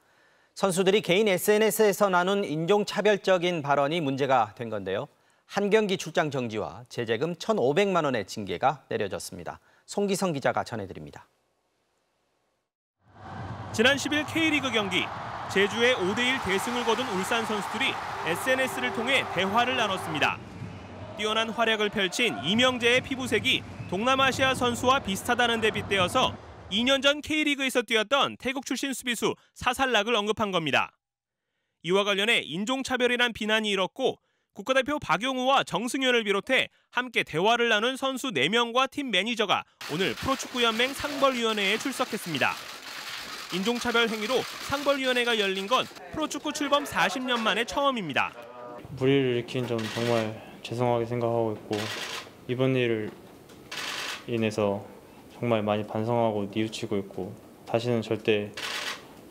선수들이 개인 SNS에서 나눈 인종차별적인 발언이 문제가 된 건데요. 한 경기 출장 정지와 제재금 1,500만 원의 징계가 내려졌습니다. 송기성 기자가 전해드립니다. 지난 10일 K리그 경기, 제주의 5대1 대승을 거둔 울산 선수들이 SNS를 통해 대화를 나눴습니다. 뛰어난 활약을 펼친 이명재의 피부색이 동남아시아 선수와 비슷하다는 데 빗대어서 2년 전 K리그에서 뛰었던 태국 출신 수비수 사살락을 언급한 겁니다. 이와 관련해 인종차별이란 비난이 일었고 국가대표 박용우와 정승현을 비롯해 함께 대화를 나눈 선수 4명과 팀 매니저가 오늘 프로축구연맹 상벌위원회에 출석했습니다. 인종차별 행위로 상벌위원회가 열린 건 프로축구 출범 40년 만에 처음입니다. 불의를 일으킨 점 정말 죄송하게 생각하고 있고 이번 일을 인해서 정말 많이 반성하고 뉘우치고 있고 다시는 절대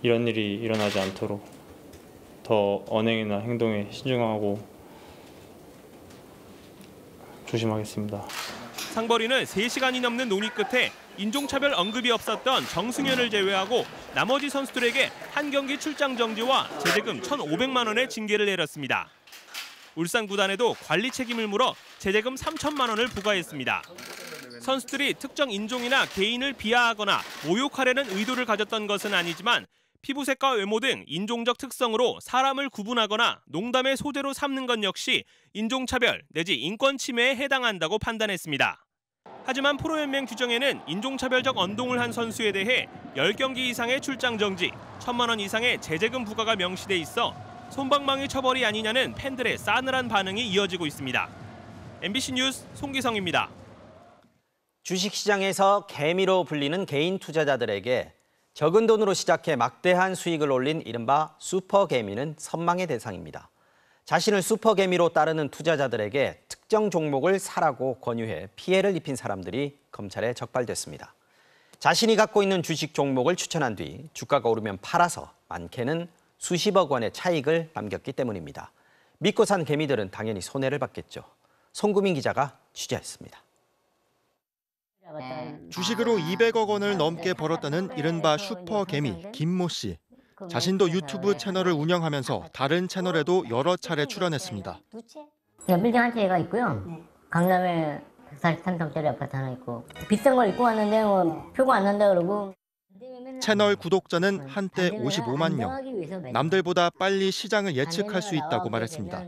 이런 일이 일어나지 않도록 더 언행이나 행동에 신중하고 조심하겠습니다. 상벌위는 3시간이 넘는 논의 끝에 인종차별 언급이 없었던 정승현을 제외하고 나머지 선수들에게 한 경기 출장 정지와 제재금 1,500만 원의 징계를 내렸습니다. 울산 구단에도 관리 책임을 물어 제재금 3천만 원을 부과했습니다. 선수들이 특정 인종이나 개인을 비하하거나 모욕하려는 의도를 가졌던 것은 아니지만 피부색과 외모 등 인종적 특성으로 사람을 구분하거나 농담의 소재로 삼는 것 역시 인종차별 내지 인권 침해에 해당한다고 판단했습니다. 하지만 프로연맹 규정에는 인종차별적 언동을 한 선수에 대해 10경기 이상의 출장 정지, 1,000만 원 이상의 제재금 부과가 명시돼 있어 솜방망이 처벌이 아니냐는 팬들의 싸늘한 반응이 이어지고 있습니다. MBC 뉴스 송기성입니다. 주식시장에서 개미로 불리는 개인 투자자들에게 적은 돈으로 시작해 막대한 수익을 올린 이른바 슈퍼개미는 선망의 대상입니다. 자신을 슈퍼개미로 따르는 투자자들에게 특정 종목을 사라고 권유해 피해를 입힌 사람들이 검찰에 적발됐습니다. 자신이 갖고 있는 주식 종목을 추천한 뒤 주가가 오르면 팔아서 많게는 수십억 원의 차익을 남겼기 때문입니다. 믿고 산 개미들은 당연히 손해를 받겠죠. 송구민 기자가 취재했습니다. 주식으로 200억 원을 넘게 벌었다는 이른바 슈퍼개미 김모 씨. 자신도 유튜브 채널을 운영하면서 다른 채널에도 여러 차례 출연했습니다. 빌딩 한 채가 있고요. 강남에 143평짜리 아파트 하나 있고 비싼 걸 입고 왔는데 뭐 표가 안 난다 그러고. 채널 구독자는 한때 55만 명. 남들보다 빨리 시장을 예측할 수 있다고 말했습니다.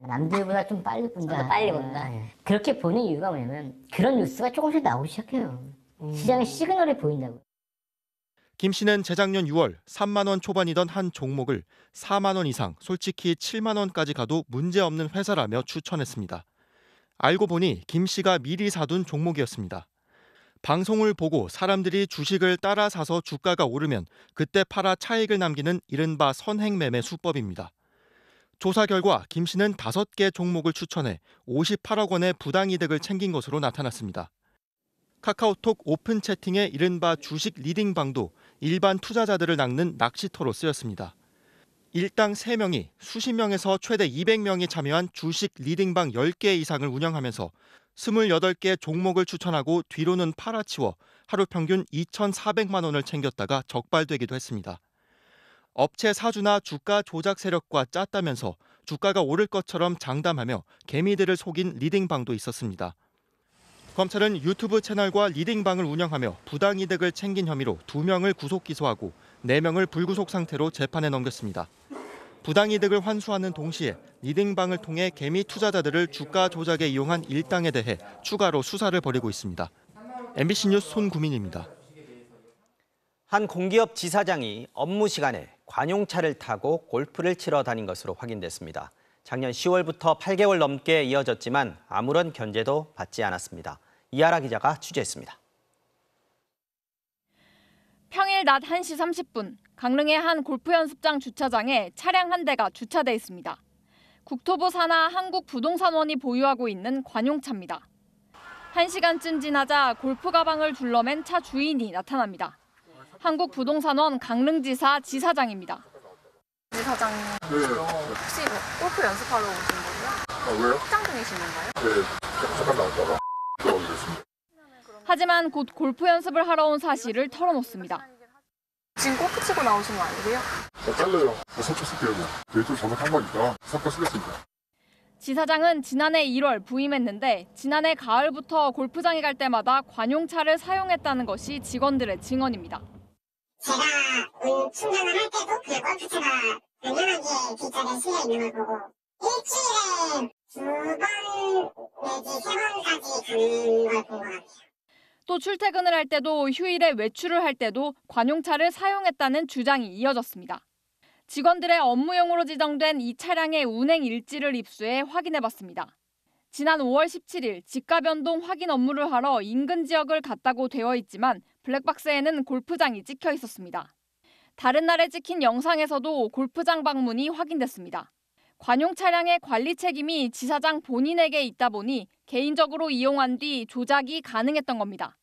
남들보다 좀 빨리 본다. 빨리 본다. 그렇게 보는 이유가 뭐냐면 그런 뉴스가 조금씩 나오기 시작해요. 시장의 시그널이 보인다고. 김 씨는 재작년 6월 3만 원 초반이던 한 종목을 4만 원 이상, 솔직히 7만 원까지 가도 문제없는 회사라며 추천했습니다. 알고 보니 김 씨가 미리 사둔 종목이었습니다. 방송을 보고 사람들이 주식을 따라 사서 주가가 오르면 그때 팔아 차익을 남기는 이른바 선행매매 수법입니다. 조사 결과 김 씨는 5개 종목을 추천해 58억 원의 부당이득을 챙긴 것으로 나타났습니다. 카카오톡 오픈 채팅의 이른바 주식 리딩방도 일반 투자자들을 낚는 낚시터로 쓰였습니다. 일당 3명이 수십 명에서 최대 200명이 참여한 주식 리딩방 10개 이상을 운영하면서 28개 종목을 추천하고 뒤로는 팔아치워 하루 평균 2,400만 원을 챙겼다가 적발되기도 했습니다. 업체 사주나 주가 조작 세력과 짰다면서 주가가 오를 것처럼 장담하며 개미들을 속인 리딩방도 있었습니다. 검찰은 유튜브 채널과 리딩방을 운영하며 부당이득을 챙긴 혐의로 2명을 구속 기소하고 4명을 불구속 상태로 재판에 넘겼습니다. 부당이득을 환수하는 동시에 리딩방을 통해 개미 투자자들을 주가 조작에 이용한 일당에 대해 추가로 수사를 벌이고 있습니다. MBC 뉴스 손구민입니다. 한 공기업 지사장이 업무 시간에 관용차를 타고 골프를 치러 다닌 것으로 확인됐습니다. 작년 10월부터 8개월 넘게 이어졌지만 아무런 견제도 받지 않았습니다. 이하라 기자가 취재했습니다. 평일 낮 1시 30분 강릉의 한 골프 연습장 주차장에 차량 한 대가 주차돼 있습니다. 국토부 산하 한국부동산원이 보유하고 있는 관용차입니다. 1시간쯤 지나자 골프 가방을 둘러맨 차 주인이 나타납니다. 한국부동산원 강릉지사 지사장입니다. 지사장님, 혹시 골프 연습하러 오신 거예요? 왜요? 출장 중이신 건가요? 네, 잠깐 나왔다가 들어오겠습니다. 하지만 곧 골프 연습을 하러 온 사실을 털어놓습니다. 지금 골프 치고 나오신 거 아니세요? 잘려요. 석차 쓸게요. 데이터 잘못한 거니까 석차 쓰겠습니다. 지사장은 지난해 1월 부임했는데 지난해 가을부터 골프장에 갈 때마다 관용차를 사용했다는 것이 직원들의 증언입니다. 제가 충전을 할 때도 그 골프차가 당연하게 뒷자리에 실려 있는 걸 보고 일주일에 2번 내지 3번까지 가는 걸 본 것 같아요. 또 출퇴근을 할 때도 휴일에 외출을 할 때도 관용차를 사용했다는 주장이 이어졌습니다. 직원들의 업무용으로 지정된 이 차량의 운행 일지를 입수해 확인해봤습니다. 지난 5월 17일 직가 변동 확인 업무를 하러 인근 지역을 갔다고 되어 있지만 블랙박스에는 골프장이 찍혀 있었습니다. 다른 날에 찍힌 영상에서도 골프장 방문이 확인됐습니다. 관용 차량의 관리 책임이 지사장 본인에게 있다 보니 개인적으로 이용한 뒤 조작이 가능했던 겁니다.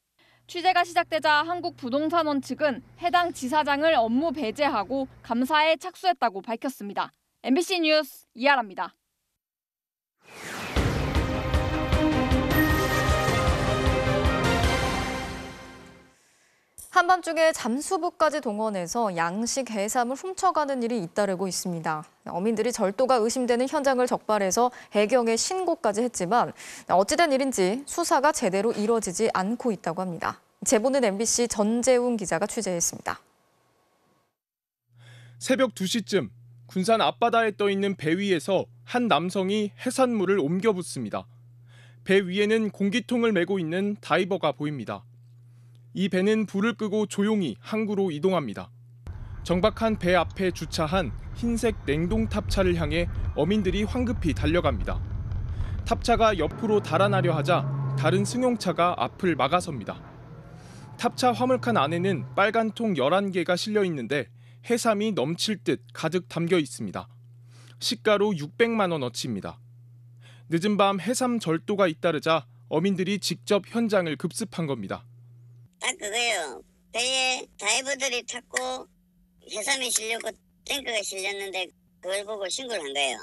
취재가 시작되자 한국부동산원 측은 해당 지사장을 업무 배제하고 감사에 착수했다고 밝혔습니다. MBC 뉴스 이하라입니다. 한밤중에 잠수부까지 동원해서 양식 해삼을 훔쳐가는 일이 잇따르고 있습니다. 어민들이 절도가 의심되는 현장을 적발해서 해경에 신고까지 했지만 어찌된 일인지 수사가 제대로 이루어지지 않고 있다고 합니다. 제보는 MBC 전재웅 기자가 취재했습니다. 새벽 2시쯤 군산 앞바다에 떠있는 배 위에서 한 남성이 해산물을 옮겨 붓습니다. 배 위에는 공기통을 메고 있는 다이버가 보입니다. 이 배는 불을 끄고 조용히 항구로 이동합니다. 정박한 배 앞에 주차한 흰색 냉동 탑차를 향해 어민들이 황급히 달려갑니다. 탑차가 옆으로 달아나려 하자 다른 승용차가 앞을 막아섭니다. 탑차 화물칸 안에는 빨간 통 11개가 실려 있는데 해삼이 넘칠 듯 가득 담겨 있습니다. 시가로 600만 원어치입니다. 늦은 밤 해삼 절도가 잇따르자 어민들이 직접 현장을 급습한 겁니다. 딱 그거예요. 배에 다이버들이 탔고 해삼이 실렸고 탱크가 실렸는데 그걸 보고 신고를 한 거예요.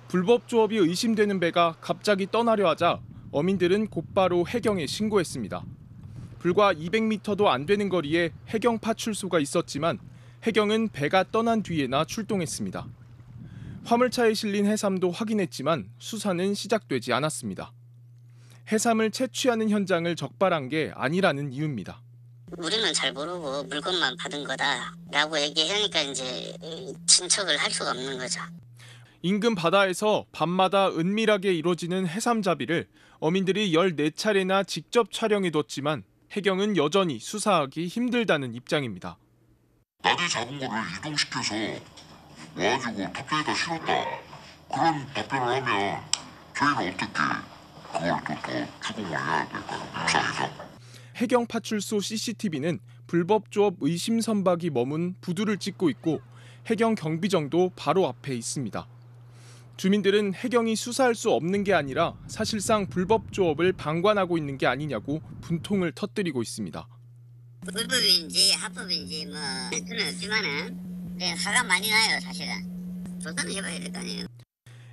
불법 조업이 의심되는 배가 갑자기 떠나려 하자 어민들은 곧바로 해경에 신고했습니다. 불과 200m도 안 되는 거리에 해경 파출소가 있었지만 해경은 배가 떠난 뒤에나 출동했습니다. 화물차에 실린 해삼도 확인했지만 수사는 시작되지 않았습니다. 해삼을 채취하는 현장을 적발한 게 아니라는 이유입니다. 우리는 잘 모르고 물건만 받은 거다라고 얘기하니까 이제 진척을 할 수가 없는 거죠. 인근 바다에서 밤마다 은밀하게 이루어지는 해삼잡이를 어민들이 14차례나 직접 촬영해뒀지만 해경은 여전히 수사하기 힘들다는 입장입니다. 낮에 잡은 거를 이동시켜서 와가지고 탑재에다 실었다. 그런 답변을 하면 저희가 어떻게 그걸 또 추궁을 해야 될까요? 입장에서. 해경 파출소 CCTV는 불법 조업 의심 선박이 머문 부두를 찍고 있고 해경 경비정도 바로 앞에 있습니다. 주민들은 해경이 수사할 수 없는 게 아니라 사실상 불법 조업을 방관하고 있는 게 아니냐고 분통을 터뜨리고 있습니다. 불법인지 합법인지 뭐 수는 없지만은 그냥 화가 많이 나요. 사실은 조사는 해봐야 될 거 아니에요.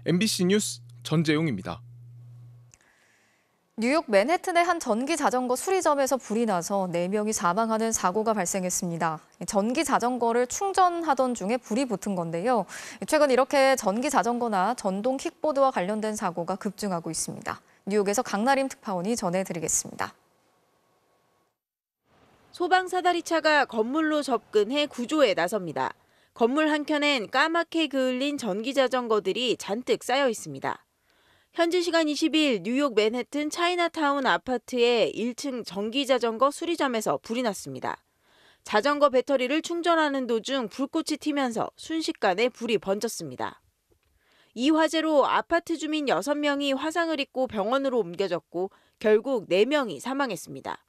MBC 뉴스 전재용입니다. 뉴욕 맨해튼의 한 전기 자전거 수리점에서 불이 나서 4명이 사망하는 사고가 발생했습니다. 전기 자전거를 충전하던 중에 불이 붙은 건데요. 최근 이렇게 전기 자전거나 전동 킥보드와 관련된 사고가 급증하고 있습니다. 뉴욕에서 강나림 특파원이 전해드리겠습니다. 소방 사다리차가 건물로 접근해 구조에 나섭니다. 건물 한켠엔 까맣게 그을린 전기 자전거들이 잔뜩 쌓여 있습니다. 현지 시간 20일 뉴욕 맨해튼 차이나타운 아파트의 1층 전기자전거 수리점에서 불이 났습니다. 자전거 배터리를 충전하는 도중 불꽃이 튀면서 순식간에 불이 번졌습니다. 이 화재로 아파트 주민 6명이 화상을 입고 병원으로 옮겨졌고 결국 4명이 사망했습니다.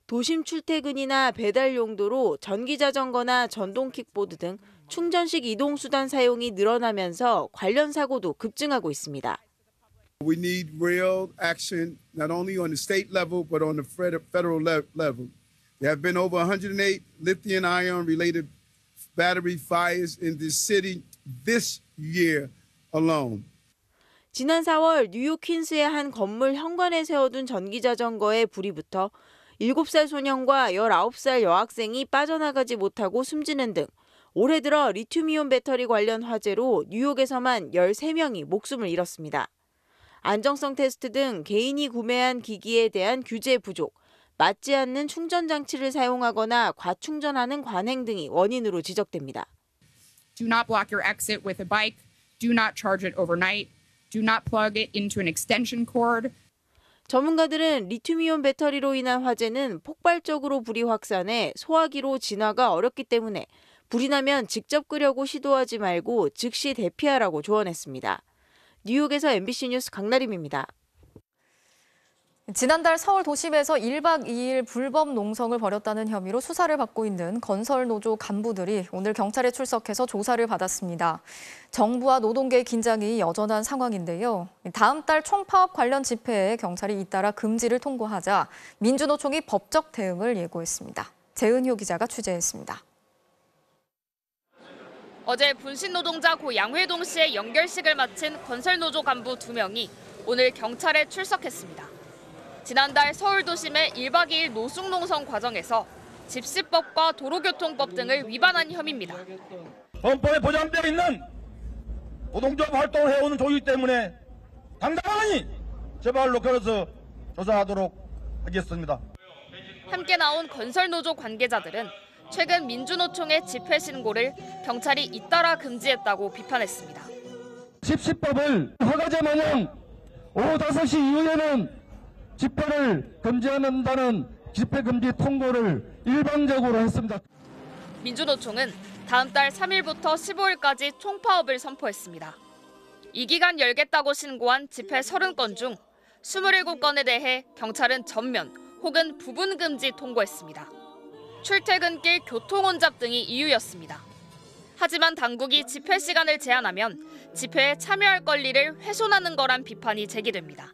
도심 출퇴근이나 배달 용도로 전기자전거나 전동킥보드 등 충전식 이동수단 사용이 늘어나면서 관련 사고도 급증하고 있습니다. We need real action, not only on the state level, but on the federal level. There have been over 108 lithium-ion related battery fires in this city this year alone. 지난 4월 뉴욕 퀸스의 한 건물 현관에 세워둔 전기자전거에 불이 붙어 7살 소년과 19살 여학생이 빠져나가지 못하고 숨지는 등 올해 들어 리튬이온 배터리 관련 화재로 뉴욕에서만 13명이 목숨을 잃었습니다. 안정성 테스트 등 개인이 구매한 기기에 대한 규제 부족, 맞지 않는 충전 장치를 사용하거나 과충전하는 관행 등이 원인으로 지적됩니다. Do not block your exit with a bike. Do not charge it overnight. Do not plug it into an extension cord. 전문가들은 리튬이온 배터리로 인한 화재는 폭발적으로 불이 확산해 소화기로 진화가 어렵기 때문에 불이 나면 직접 끄려고 시도하지 말고 즉시 대피하라고 조언했습니다. 뉴욕에서 MBC 뉴스 강나림입니다. 지난달 서울 도심에서 1박 2일 불법 농성을 벌였다는 혐의로 수사를 받고 있는 건설노조 간부들이 오늘 경찰에 출석해서 조사를 받았습니다. 정부와 노동계의 긴장이 여전한 상황인데요. 다음 달 총파업 관련 집회에 경찰이 잇따라 금지를 통보하자 민주노총이 법적 대응을 예고했습니다. 재은효 기자가 취재했습니다. 어제 분신노동자 고 양회동 씨의 연결식을 마친 건설노조 간부 2명이 오늘 경찰에 출석했습니다. 지난달 서울도심의 1박 2일 노숙농성 과정에서 집시법과 도로교통법 등을 위반한 혐의입니다. 헌법에 보장되어 있는 노동조합 활동을 해오는 조이기 때문에 당당하니 제발로 걸어서 조사하도록 하겠습니다. 함께 나온 건설노조 관계자들은 최근 민주노총의 집회 신고를 경찰이 잇따라 금지했다고 비판했습니다. 집시법을 허가제 마냥 오후 5시 이후에는 집회를 금지한다는 집회금지 통보를 일방적으로 했습니다. 민주노총은 다음 달 3일부터 15일까지 총파업을 선포했습니다. 이 기간 열겠다고 신고한 집회 30건 중 27건에 대해 경찰은 전면 혹은 부분 금지 통보했습니다. 출퇴근길 교통 혼잡 등이 이유였습니다. 하지만 당국이 집회 시간을 제한하면 집회에 참여할 권리를 훼손하는 거란 비판이 제기됩니다.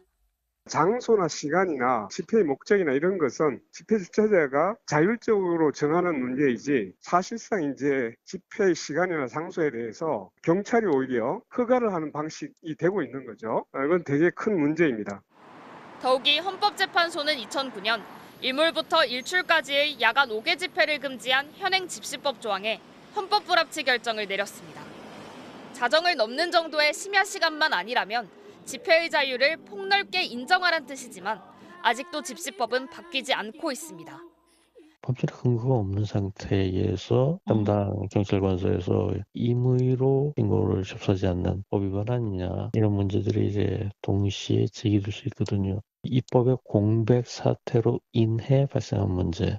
장소나 시간이나 집회의 목적이나 이런 것은 집회 주최자가 자율적으로 정하는 문제이지 사실상 이제 집회 시간이나 장소에 대해서 경찰이 오히려 허가를 하는 방식이 되고 있는 거죠. 이건 되게 큰 문제입니다. 더욱이 헌법재판소는 2009년 일몰부터 일출까지의 야간 5개 집회를 금지한 현행 집시법 조항에 헌법 불합치 결정을 내렸습니다. 자정을 넘는 정도의 심야 시간만 아니라면 집회의 자유를 폭넓게 인정하란 뜻이지만 아직도 집시법은 바뀌지 않고 있습니다. 법적 근거가 없는 상태에서 담당 경찰관서에서 임의로 신고를 접수하지 않는 법 위반 아니냐 이런 문제들이 이제 동시에 제기될 수 있거든요. 입법의 공백 사태로 인해 발생한 문제.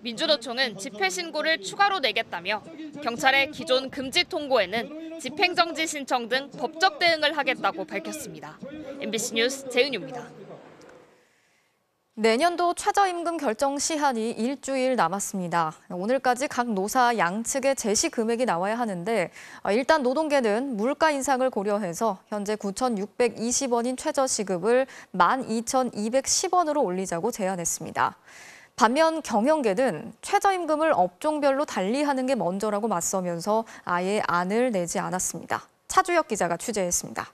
민주노총은 집회 신고를 추가로 내겠다며 경찰의 기존 금지 통보에는 집행정지 신청 등 법적 대응을 하겠다고 밝혔습니다. MBC 뉴스 재은유입니다. 내년도 최저임금 결정 시한이 일주일 남았습니다. 오늘까지 각 노사 양측의 제시 금액이 나와야 하는데 일단 노동계는 물가 인상을 고려해서 현재 9,620원인 최저시급을 12,210원으로 올리자고 제안했습니다. 반면 경영계는 최저임금을 업종별로 달리하는 게 먼저라고 맞서면서 아예 안을 내지 않았습니다. 차주혁 기자가 취재했습니다.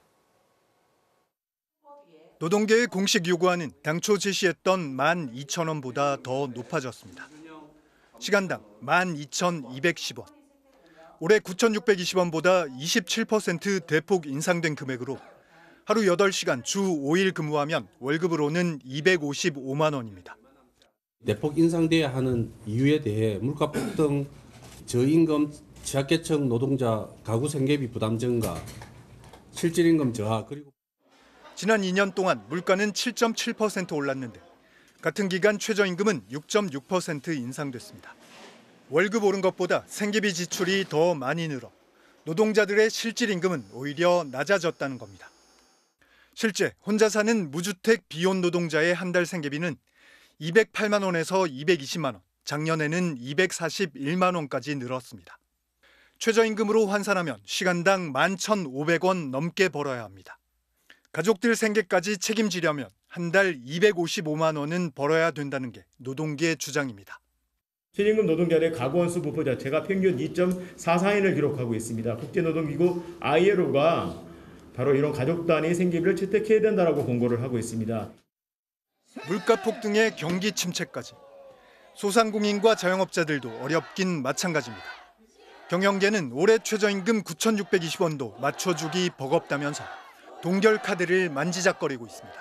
노동계의 공식 요구안은 당초 제시했던 12,000원보다 더 높아졌습니다. 시간당 12,210원. 올해 9,620원보다 27% 대폭 인상된 금액으로 하루 8시간 주 5일 근무하면 월급으로는 255만 원입니다. 대폭 인상돼야 하는 이유에 대해 물가 폭등, 저임금, 취약계층 노동자 가구 생계비 부담 증가, 실질임금 저하 그리고 지난 2년 동안 물가는 7.7% 올랐는데 같은 기간 최저임금은 6.6% 인상됐습니다. 월급 오른 것보다 생계비 지출이 더 많이 늘어 노동자들의 실질임금은 오히려 낮아졌다는 겁니다. 실제 혼자 사는 무주택 비혼 노동자의 한 달 생계비는 208만 원에서 220만 원, 작년에는 241만 원까지 늘었습니다. 최저임금으로 환산하면 시간당 11,500원 넘게 벌어야 합니다. 가족들 생계까지 책임지려면 한 달 255만 원은 벌어야 된다는 게 노동계의 주장입니다. 최저임금 노동자의 가구원수 부포 자체가 평균 2.44인을 기록하고 있습니다. 국제노동기구 ILO가 바로 이런 가족 단위 생계비를 채택해야 된다라고 공고를 하고 있습니다. 물가 폭등에 경기 침체까지 소상공인과 자영업자들도 어렵긴 마찬가지입니다. 경영계는 올해 최저임금 9,620원도 맞춰주기 버겁다면서 동결 카드를 만지작거리고 있습니다.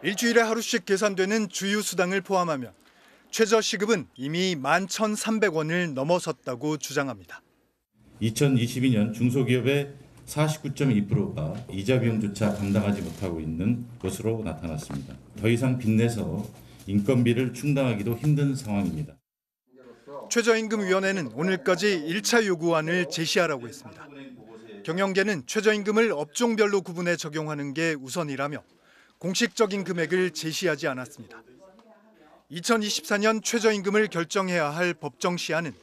일주일에 하루씩 계산되는 주휴수당을 포함하면 최저시급은 이미 11,300원을 넘어섰다고 주장합니다. 2022년 중소기업의 49.2%가 이자 비용조차 감당하지 못하고 있는 것으로 나타났습니다. 더 이상 빚내서 인건비를 충당하기도 힘든 상황입니다. 최저임금위원회는 오늘까지 1차 요구안을 제시하라고 했습니다. 경영계는 최저임금을 업종별로 구분해 적용하는 게 우선이라며 공식적인 금액을 제시하지 않았습니다. 2024년 최저임금을 결정해야 할 법정 시한은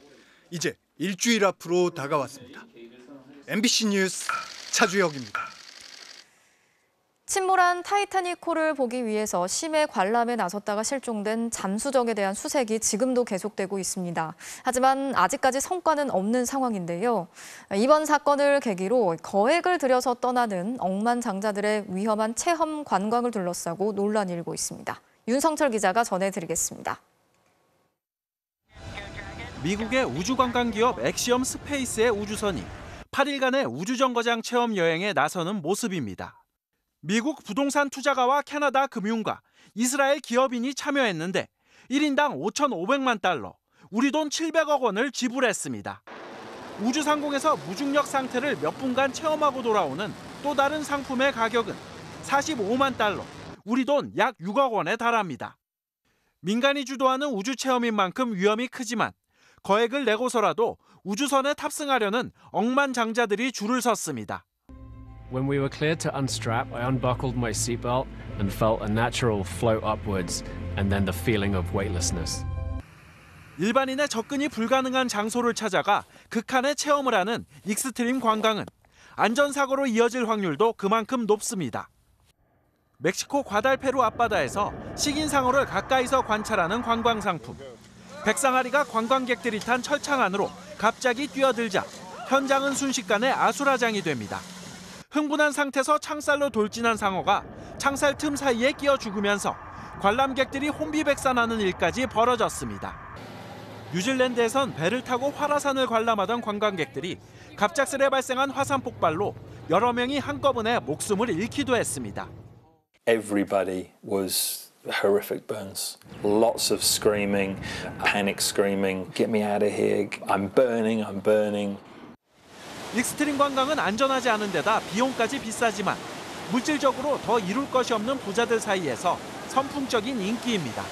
이제 일주일 앞으로 다가왔습니다. MBC 뉴스 차주혁입니다. 침몰한 타이타닉호를 보기 위해서 심해 관람에 나섰다가 실종된 잠수정에 대한 수색이 지금도 계속되고 있습니다. 하지만 아직까지 성과는 없는 상황인데요. 이번 사건을 계기로 거액을 들여서 떠나는 억만장자들의 위험한 체험 관광을 둘러싸고 논란이 일고 있습니다. 윤성철 기자가 전해드리겠습니다. 미국의 우주관광기업 엑시엄 스페이스의 우주선이 8일간의 우주정거장 체험 여행에 나서는 모습입니다. 미국 부동산 투자가와 캐나다 금융가, 이스라엘 기업인이 참여했는데 1인당 5,500만 달러, 우리 돈 700억 원을 지불했습니다. 우주상공에서 무중력 상태를 몇 분간 체험하고 돌아오는 또 다른 상품의 가격은 45만 달러, 우리 돈 약 6억 원에 달합니다. 민간이 주도하는 우주 체험인 만큼 위험이 크지만 거액을 내고서라도 우주선에 탑승하려는 억만장자들이 줄을 섰습니다. When we were cleared to unstrap, I unbuckled my seatbelt and felt a natural float upwards and then the feeling of weightlessness. 일반인의 접근이 불가능한 장소를 찾아가 극한의 체험을 하는 익스트림 관광은 안전사고로 이어질 확률도 그만큼 높습니다. 멕시코 과달페루 앞바다에서 식인상어를 가까이서 관찰하는 관광상품. 백상아리가 관광객들이 탄 철창 안으로 갑자기 뛰어들자 현장은 순식간에 아수라장이 됩니다. 흥분한 상태에서 창살로 돌진한 상어가 창살 틈 사이에 끼어 죽으면서 관람객들이 혼비백산하는 일까지 벌어졌습니다. 뉴질랜드에선 배를 타고 활화산을 관람하던 관광객들이 갑작스레 발생한 화산 폭발로 여러 명이 한꺼번에 목숨을 잃기도 했습니다. Everybody was horrific burns. Lots of screaming, panic screaming, get me out of here, I'm burning, I'm burning. 익스트림 관광은 안전하지 않은 데다 비용까지 비싸지만 물질적으로 더 이룰 것이 없는 부자들 사이에서 선풍적인 인기입니다.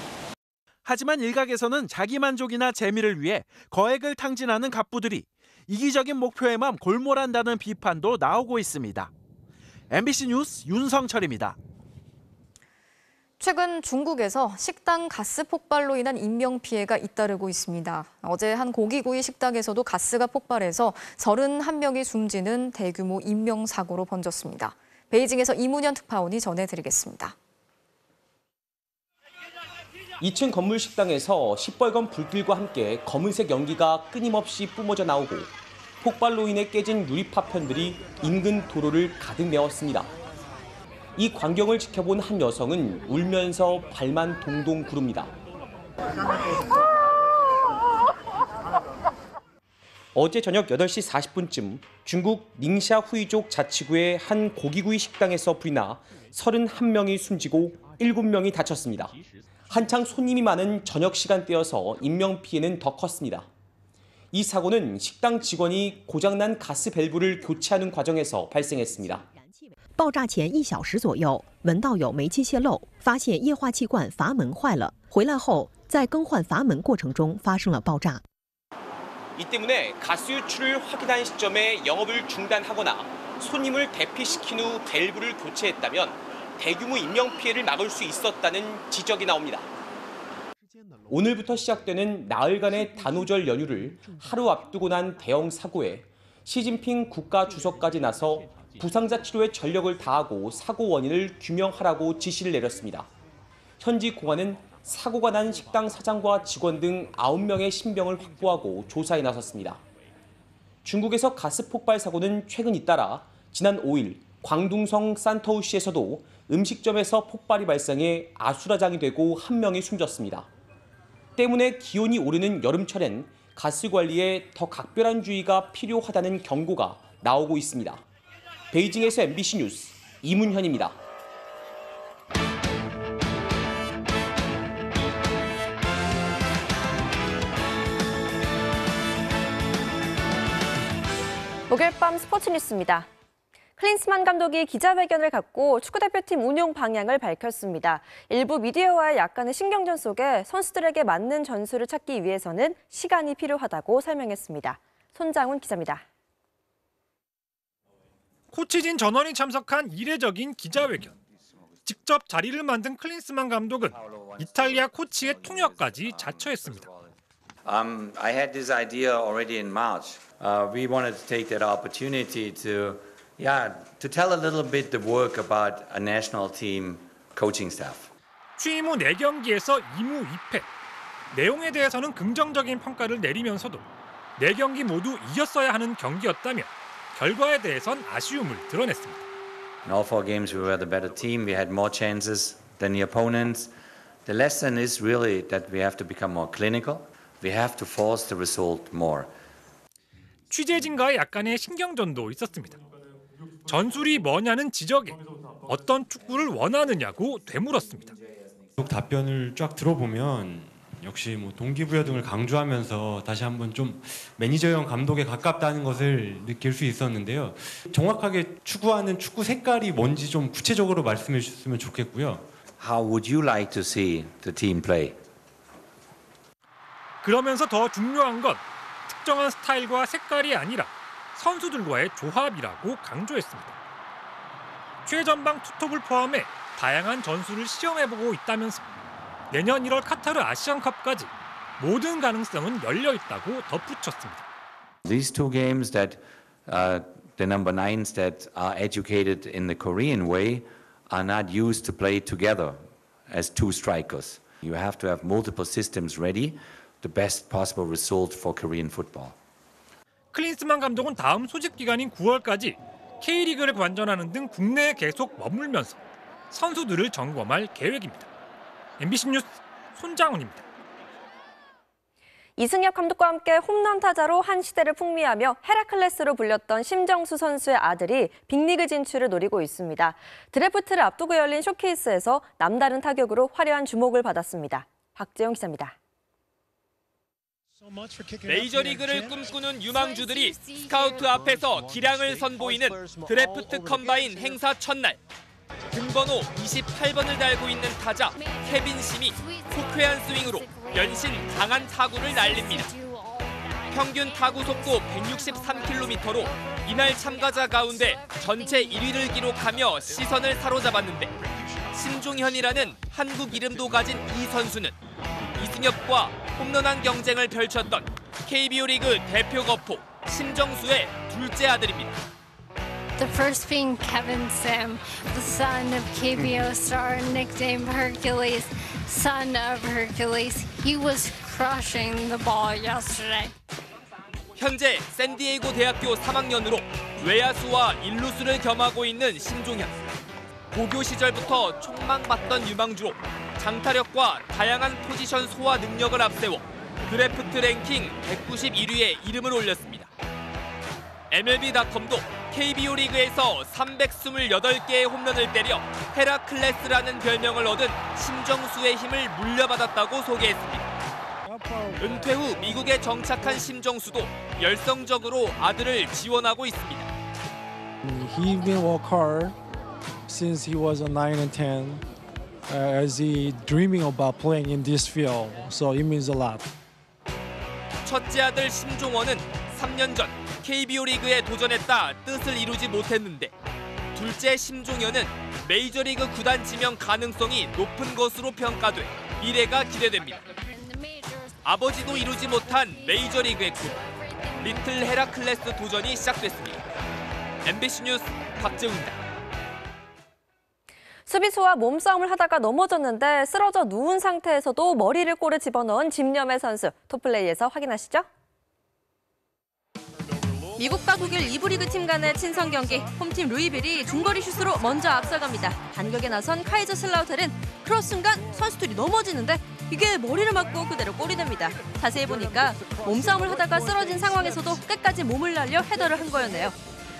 하지만 일각에서는 자기 만족이나 재미를 위해 거액을 탕진하는 갑부들이 이기적인 목표에만 골몰한다는 비판도 나오고 있습니다. MBC 뉴스 윤성철입니다. 최근 중국에서 식당 가스 폭발로 인한 인명피해가 잇따르고 있습니다. 어제 한 고기구이 식당에서도 가스가 폭발해서 31명이 숨지는 대규모 인명사고로 번졌습니다. 베이징에서 이문현 특파원이 전해드리겠습니다. 2층 건물 식당에서 시뻘건 불길과 함께 검은색 연기가 끊임없이 뿜어져 나오고 폭발로 인해 깨진 유리 파편들이 인근 도로를 가득 메웠습니다. 이 광경을 지켜본 한 여성은 울면서 발만 동동 구릅니다. 어제 저녁 8시 40분쯤 중국 닝샤 후이족 자치구의 한 고기구이 식당에서 불이 나 31명이 숨지고 7명이 다쳤습니다. 한창 손님이 많은 저녁 시간대여서 인명피해는 더 컸습니다. 이 사고는 식당 직원이 고장난 가스 밸브를 교체하는 과정에서 발생했습니다. 爆炸前1小时左右，闻到有煤气泄漏，发现液化气罐阀门坏了。回来后，在更换阀门过程中发生了爆炸。 이 때문에 가스 유출을 확인한 시점에 영업을 중단하거나 손님을 대피시킨 후 밸브를 교체했다면 대규모 인명피해를 막을 수 있었다는 지적이 나옵니다. 오늘부터 시작되는 나흘간의 단오절 연휴를 하루 앞두고 난 대형 사고에 시진핑 국가주석까지 나서 부상자 치료에 전력을 다하고 사고 원인을 규명하라고 지시를 내렸습니다. 현지 공안은 사고가 난 식당 사장과 직원 등 9명의 신병을 확보하고 조사에 나섰습니다. 중국에서 가스 폭발 사고는 최근 잇따라 지난 5일 광둥성 산터우시에서도 음식점에서 폭발이 발생해 아수라장이 되고 1명이 숨졌습니다. 때문에 기온이 오르는 여름철엔 가스 관리에 더 각별한 주의가 필요하다는 경고가 나오고 있습니다. 베이징에서 MBC 뉴스 이문현입니다. 목요일 밤 스포츠 뉴스입니다. 클린스만 감독이 기자회견을 갖고 축구대표팀 운용 방향을 밝혔습니다. 일부 미디어와의 약간의 신경전 속에 선수들에게 맞는 전술을 찾기 위해서는 시간이 필요하다고 설명했습니다. 손장훈 기자입니다. 코치진 전원이 참석한 이례적인 기자회견. 직접 자리를 만든 클린스만 감독은 이탈리아 코치의 통역까지 자처했습니다. I had this idea already in March. We wanted to take that opportunity to tell a little bit the work about a national team coaching staff. 취임 후 4경기에서 2무 2패. 내용에 대해서는 긍정적인 평가를 내리면서도 4경기 모두 이겼어야 하는 경기였다며 결과에 대해선 아쉬움을 드러냈습니다. In all 4 games we were the better team. We had more chances than the opponents. The lesson is really that we have to become more clinical. We have to force the result more. 취재진과의 약간의 신경전도 있었습니다. 전술이 뭐냐는 지적에 어떤 축구를 원하느냐고 되물었습니다. 답변을 쫙 들어보면 역시 뭐 동기부여 등을 강조하면서 다시 한번 좀 매니저형 감독에 가깝다는 것을 느낄 수 있었는데요. 정확하게 추구하는 축구 색깔이 뭔지 좀 구체적으로 말씀해 주셨으면 좋겠고요. How would you like to see the team play? 그러면서 더 중요한 건 특정한 스타일과 색깔이 아니라 선수들과의 조합이라고 강조했습니다. 최전방 투톱을 포함해 다양한 전술을 시험해보고 있다면서 내년 1월 카타르 아시안컵까지 모든 가능성은 열려 있다고 덧붙였습니다. These two games that the number 9s that are educated in the Korean way are not used to play together as two strikers. You have to have multiple systems ready, the best possible result for Korean football. 클린스만 감독은 다음 소집 기간인 9월까지 K리그를 관전하는 등 국내에 계속 머물면서 선수들을 점검할 계획입니다. MBC 뉴스 손장훈입니다. 이승엽 감독과 함께 홈런 타자로 한 시대를 풍미하며 헤라클레스로 불렸던 심정수 선수의 아들이 빅리그 진출을 노리고 있습니다. 드래프트를 앞두고 열린 쇼케이스에서 남다른 타격으로 화려한 주목을 받았습니다. 박재영 기자입니다. 메이저리그를 꿈꾸는 유망주들이 스카우트 앞에서 기량을 선보이는 드래프트 컴바인 행사 첫날. 등번호 28번을 달고 있는 타자 케빈 심이 호쾌한 스윙으로 연신 강한 타구를 날립니다. 평균 타구 속도 163km로 이날 참가자 가운데 전체 1위를 기록하며 시선을 사로잡았는데 신종현이라는 한국 이름도 가진 이 선수는 이승엽과 홈런왕 경쟁을 펼쳤던 KBO 리그 대표 거포 심정수의 둘째 아들입니다. The first being Kevin Sim, the son of KBO star, nicknamed Hercules, son of Hercules. He was crushing the ball yesterday. 현재 샌디에이고 대학교 3학년으로 외야수와 일루수를 겸하고 있는 심종현. 고교 시절부터 촉망받던 유망주로 장타력과 다양한 포지션 소화 능력을 앞세워 드래프트 랭킹 191위에 이름을 올렸습니다. MLB.com도 KBO 리그에서 328개의 홈런을 때려 헤라클레스라는 별명을 얻은 심정수의 힘을 물려받았다고 소개했습니다. 은퇴 후 미국에 정착한 심정수도 열성적으로 아들을 지원하고 있습니다. He's been work hard since he was 9 and 10 as he dreaming about playing in this field. So it means a lot. 첫째 아들 심종원은 3년 전 KBO 리그에 도전했다 뜻을 이루지 못했는데 둘째 심종현은 메이저리그 구단 지명 가능성이 높은 것으로 평가돼 미래가 기대됩니다. 아버지도 이루지 못한 메이저리그의 꿈, 리틀 헤라클레스 도전이 시작됐습니다. MBC 뉴스 박재훈입니다. 수비수와 몸싸움을 하다가 넘어졌는데 쓰러져 누운 상태에서도 머리를 골에 집어넣은 집념의 선수, 톱플레이에서 확인하시죠. 미국과 독일 2부 리그 팀 간의 친선 경기, 홈팀 루이빌이 중거리 슛으로 먼저 앞서갑니다. 반격에 나선 카이저슬라우테른 크로스 순간 선수들이 넘어지는데 이게 머리를 맞고 그대로 골이 됩니다. 자세히 보니까 몸싸움을 하다가 쓰러진 상황에서도 끝까지 몸을 날려 헤더를 한 거였네요.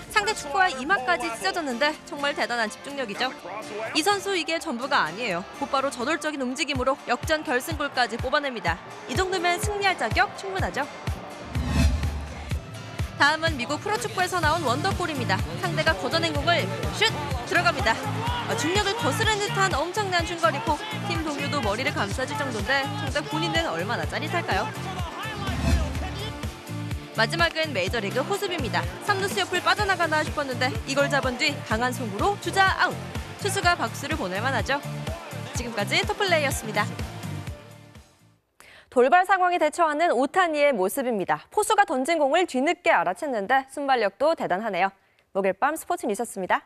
상대 축구와 이마까지 찢어졌는데 정말 대단한 집중력이죠. 이 선수 이게 전부가 아니에요. 곧바로 저돌적인 움직임으로 역전 결승골까지 뽑아냅니다. 이 정도면 승리할 자격 충분하죠. 다음은 미국 프로축구에서 나온 원더골입니다. 상대가 걷어낸 공을 슛! 들어갑니다. 중력을 거스르는 듯한 엄청난 중거리포. 팀 동료도 머리를 감싸줄 정도인데 정작 본인은 얼마나 짜릿할까요? 마지막은 메이저리그 호수비입니다. 3루수 옆을 빠져나가나 싶었는데 이걸 잡은 뒤 강한 송구로 주자 아웃. 투수가 박수를 보낼 만하죠. 지금까지 톱플레이였습니다. 돌발 상황에 대처하는 오타니의 모습입니다. 포수가 던진 공을 뒤늦게 알아챘는데 순발력도 대단하네요. 목요일 밤 스포츠 뉴스였습니다.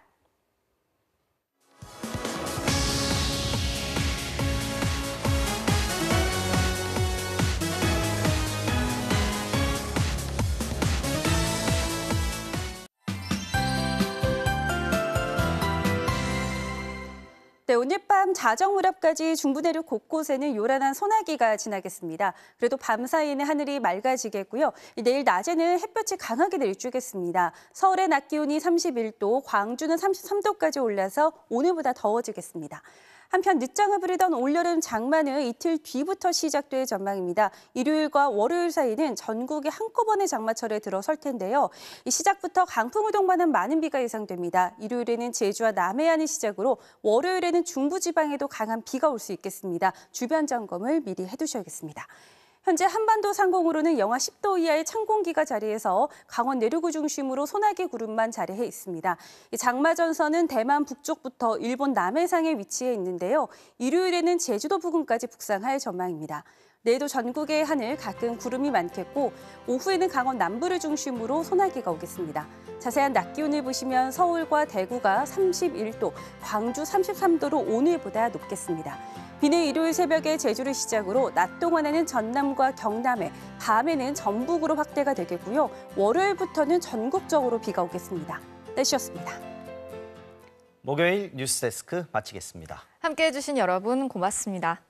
네, 오늘 밤 자정 무렵까지 중부 내륙 곳곳에는 요란한 소나기가 지나겠습니다. 그래도 밤 사이에는 하늘이 맑아지겠고요. 내일 낮에는 햇볕이 강하게 내리쬐겠습니다. 서울의 낮 기온이 31도, 광주는 33도까지 올라서 오늘보다 더워지겠습니다. 한편 늦장을 부리던 올여름 장마는 이틀 뒤부터 시작될 전망입니다. 일요일과 월요일 사이는 전국이 한꺼번에 장마철에 들어설 텐데요. 이 시작부터 강풍을 동반한 많은 비가 예상됩니다. 일요일에는 제주와 남해안을 시작으로 월요일에는 중부지방에도 강한 비가 올 수 있겠습니다. 주변 점검을 미리 해두셔야겠습니다. 현재 한반도 상공으로는 영하 10도 이하의 찬 공기가 자리해서 강원 내륙을 중심으로 소나기 구름만 자리해 있습니다. 이 장마 전선은 대만 북쪽부터 일본 남해상에 위치해 있는데요. 일요일에는 제주도 부근까지 북상할 전망입니다. 내일도 전국의 하늘 가끔 구름이 많겠고 오후에는 강원 남부를 중심으로 소나기가 오겠습니다. 자세한 낮 기온을 보시면 서울과 대구가 31도, 광주 33도로 오늘보다 높겠습니다. 비는 일요일 새벽에 제주를 시작으로 낮 동안에는 전남과 경남에, 밤에는 전북으로 확대가 되겠고요. 월요일부터는 전국적으로 비가 오겠습니다. 날씨였습니다. 목요일 뉴스데스크 마치겠습니다. 함께해 주신 여러분 고맙습니다.